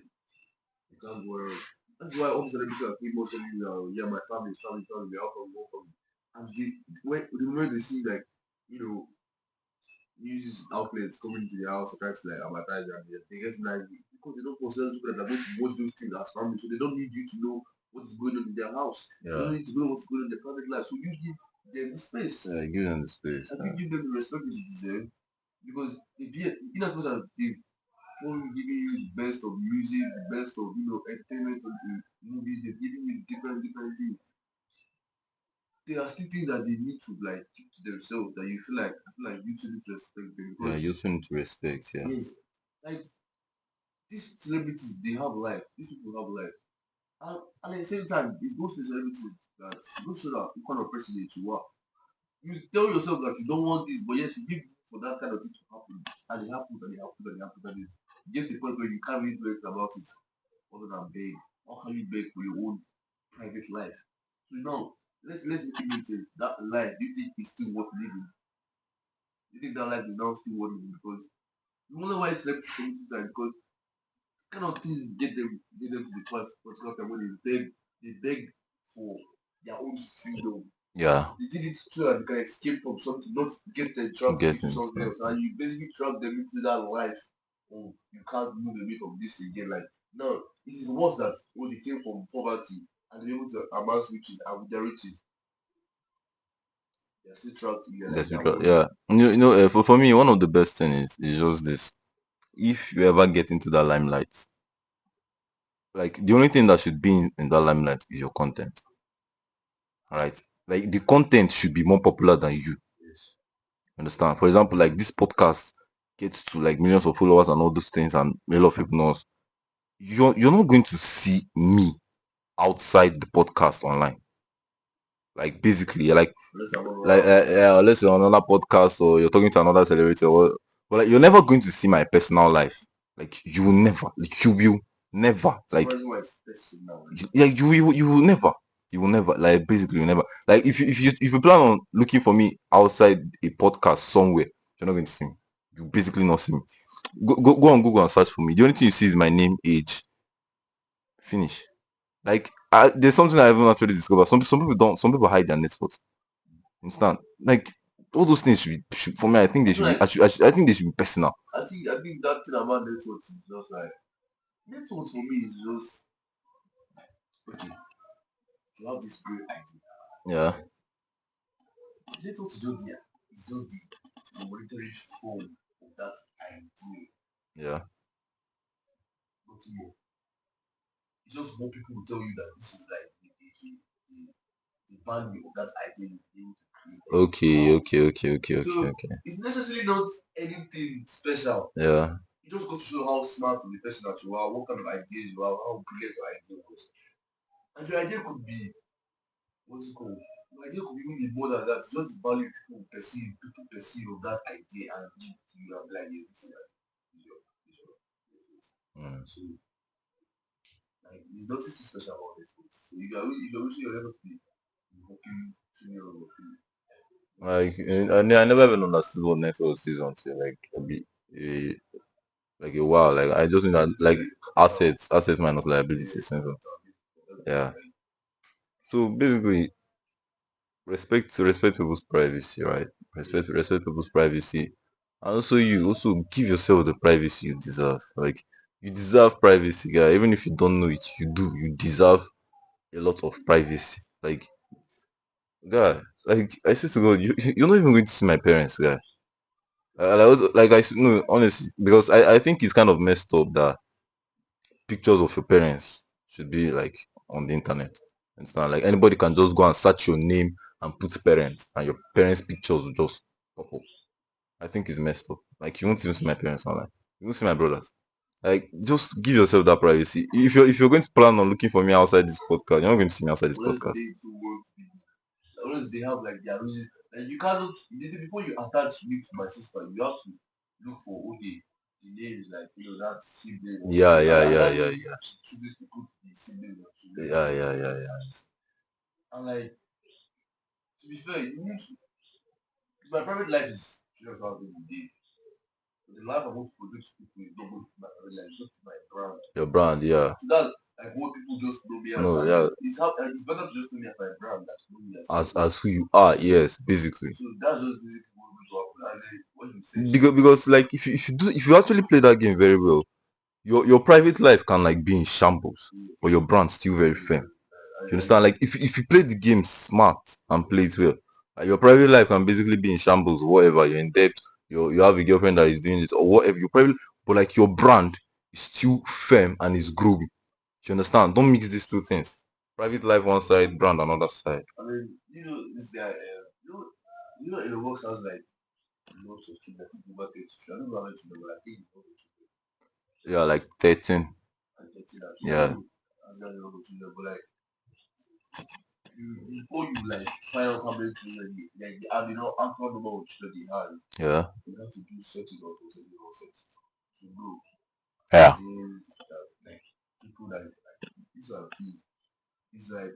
you can't go around. That's why all the celebrities are famous telling you that yeah, my family, family, we are family. And the moment they see like, you know, news outlets coming to their house to try to like advertise and they get like because they don't consider people that are going to watch those things as family, so they don't need you to know what is going on in their house. They don't need to know what's going on in their private life. So you give them the space. Yeah, give them the space. And you give them the respect they deserve because if you in as much as they probably giving you the best of music, the best of entertainment of the movies, they're giving you different things. There are still things that they need to like keep to themselves that you feel like you too need to respect them Yeah, because you also need to respect. Yeah. yes, like these celebrities they have life. These people have life. And at the same time, it goes to celebrities that it goes to that kind of person that you are. You tell yourself that you don't want this, but yes, you give for that kind of thing to happen. And it happens and it happens and it happens and it gets to the point where you can't really do anything about it other than beg. How can you beg for your own private life? So now let's make it make sense. That life, do you think is still worth living? Do you think that life is now still worth living? Because you wonder why celebrities commit suicide because kind of things get them to the particular time when they beg for their own freedom. Yeah. They did it so that they can escape from something, not get trapped into Getting something else. And you basically trap them into that life. Oh, you can't move away from this again. Like no, it is worse that when they came from poverty and they're able to amass riches and with their riches, they're still trapped in that's their because world. yeah. For me, one of the best thing is just this. If you ever get into that limelight, like the only thing that should be in that limelight is your content. Right? Like the content should be more popular than you. Yes. Understand? For example, like this podcast gets to like millions of followers and all those things, and a lot of people know us. You're not going to see me outside the podcast online. Like basically, unless you're on another podcast or you're talking to another celebrity or but like you're never going to see my personal life. Like you will never. Like you will never. Like yeah, you will never. You will never. Like basically, you never. Like if you plan on looking for me outside a podcast somewhere, you're not going to see me. You basically not see me. Go on Google and search for me. The only thing you see is my name, age, finish. Like there's something I haven't actually discovered. Some people don't. Some people hide their net worth. Understand? Like all those things should for me. I think they should be. I think they should be personal. I think that thing about networks is just like networks for me is just okay. You have this great idea. Yeah. Networks is just there. It's just the monetary form of that idea. Yeah. Nothing more. It's just more people will tell you that this is like the value of that idea you're able to create. Okay. It's necessarily not anything special. Yeah. It just goes to show how smart the person that you are, what kind of ideas you have, how brilliant your idea was. And your idea could be what's it called? Your idea could even be more than that. It's just the value people perceive of that idea and give to you and be like, yeah, this is that. So like there's nothing too special about this. So you are wishing your level to be working senior or working. Like I never even understood what network is until like a like a while. Like I just know that like assets minus liabilities. Simple. Yeah. So basically, respect people's privacy, right? respect people's privacy. And also you also give yourself the privacy you deserve. Like you deserve privacy, guy. Even if you don't know it, you do. You deserve a lot of privacy. Like, guy, like I swear to God, you're not even going to see my parents, guy. No, honestly, because I think it's kind of messed up that pictures of your parents should be like on the internet. Understand? Like anybody can just go and search your name and put parents, and your parents' pictures will just pop up. I think it's messed up. Like you won't even see my parents online. You won't see my brothers. Like just give yourself that privacy. If you're going to plan on looking for me outside this podcast, you're not going to see me outside this Unless podcast. they do want to be, unless they have like their reason. Like you cannot before you attach me to my sister, you have to look for okay, the name is like that sibling. Yeah, yeah, And yeah, that yeah, means yeah. she chooses to put the sibling or sibling. Yeah, yeah, yeah, yeah. And like to be fair, you need to, my private life is just how people day. The life I want to project to people is not going to my private life, it's just my brand. Your brand, yeah. So that's like what people just know me as. No, yeah. It's better to just know me as my brand than to know me As who you are, yes, basically. So that's just basically what going to happen. And then what you say, Because like if you actually play that game very well, your private life can like be in shambles, but your brand still very firm. You understand? Like if you play the game smart and play it well, like, your private life can basically be in shambles, whatever. You're in debt, you have a girlfriend that is doing it or whatever. You probably, but like your brand is still firm and is growing. You understand? Don't mix these two things. Private life one side, brand another side. I mean, this guy, in the works house like lots of children, people about 30 children. I don't know how many children, but I think it's over children. Yeah, like 13. And 13 and Yeah. as a lot of children, but like before you like find out how many children like they have, actual number of children they have, Yeah. you have to do certain or certain or certain to know. Yeah. Like people like these are kids. It's like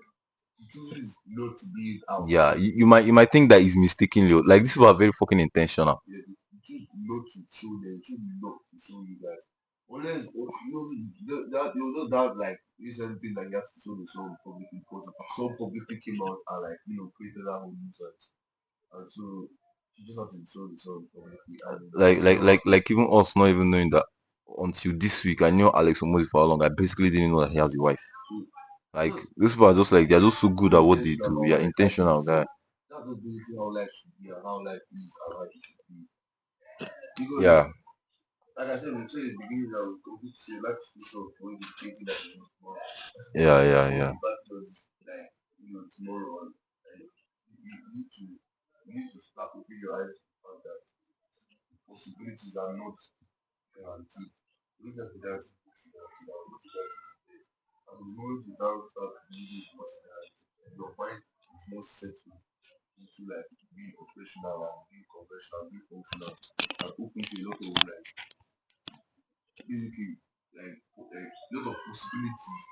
he chooses not to be out. Yeah, you might think that he's mistakenly like these people are very fucking intentional. Yeah, he choose not to show them. He choose not to show you guys. Unless that there was just that like recent thing that he has to show the song publicly because some publicly came out and like created that whole nuisance. And so he just had to show the song publicly and Like even us not even knowing that until this week I knew Alex Omozi for how long. I basically didn't know that he has a wife. Like these people are just like they're just so good at what they do. Yeah, intentional guy. That's not basically how life should be and how life is and how it should be. Because Yeah. like I said, we said in the beginning that we could say life is too short for you to think that it's not tomorrow. Yeah. But like tomorrow and you need to start opening your eyes to the fact that possibilities are not guaranteed. Look at the guys guaranteed and what's guaranteed. And the moment you now start believing what's guaranteed, your mind is more settled into like being operational and being conventional, being functional, and open to a lot of like basically like a lot of possibilities,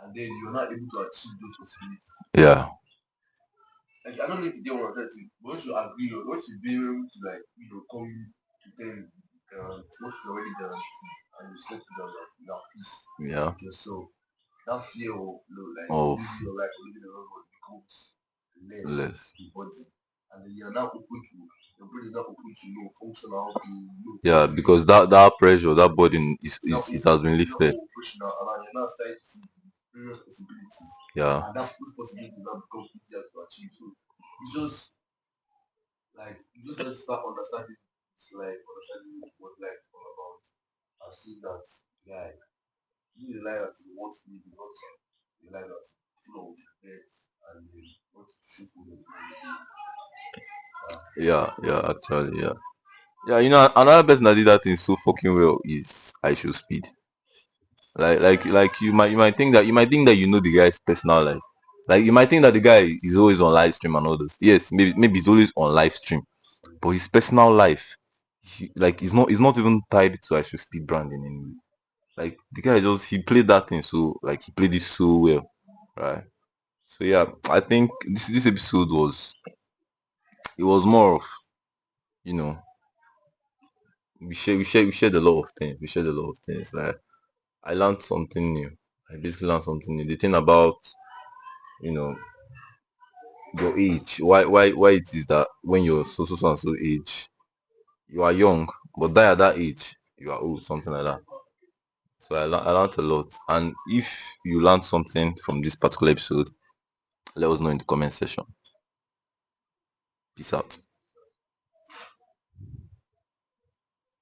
and then you're not able to achieve those possibilities. Yeah. Like I don't know if you get what I'm trying to say, but once you agree, or once you be able to like come to them what's already guaranteed, and you set to them like you have peace Yeah. with yourself, that fear of like Of losing your life or living your life becomes less. important, and then you're now open to your brain is now open to functional to Yeah, because that pressure, that burden is it has been lifted. operational, and you're now starting to see various possibilities. Yeah. And that's those possibilities now become easier to achieve. So it's just like you just have to start understanding understanding what life is all about. And see that guy, you the life that you want to live, not the life that's full of regrets and what to shoot for them. Yeah, actually, yeah. Yeah, another person that did that thing so fucking well is I Show Speed. Like you might think that you know the guy's personal life. Like you might think that the guy is always on live stream and all this. Yes, maybe he's always on live stream, but his personal life, he's not even tied to I Should Speed branding anyway. Like the guy he played that thing so like he played it so well, right? So yeah, I think this episode it was more of you know we shared a lot of things. We shared a lot of things. Like I learned something new. I basically learned something new. The thing about you know your age. Why it is that when you're so and so age, you are young, but die at that age, you are old, something like that. So I learned a lot. And if you learned something from this particular episode, let us know in the comment section. Peace out.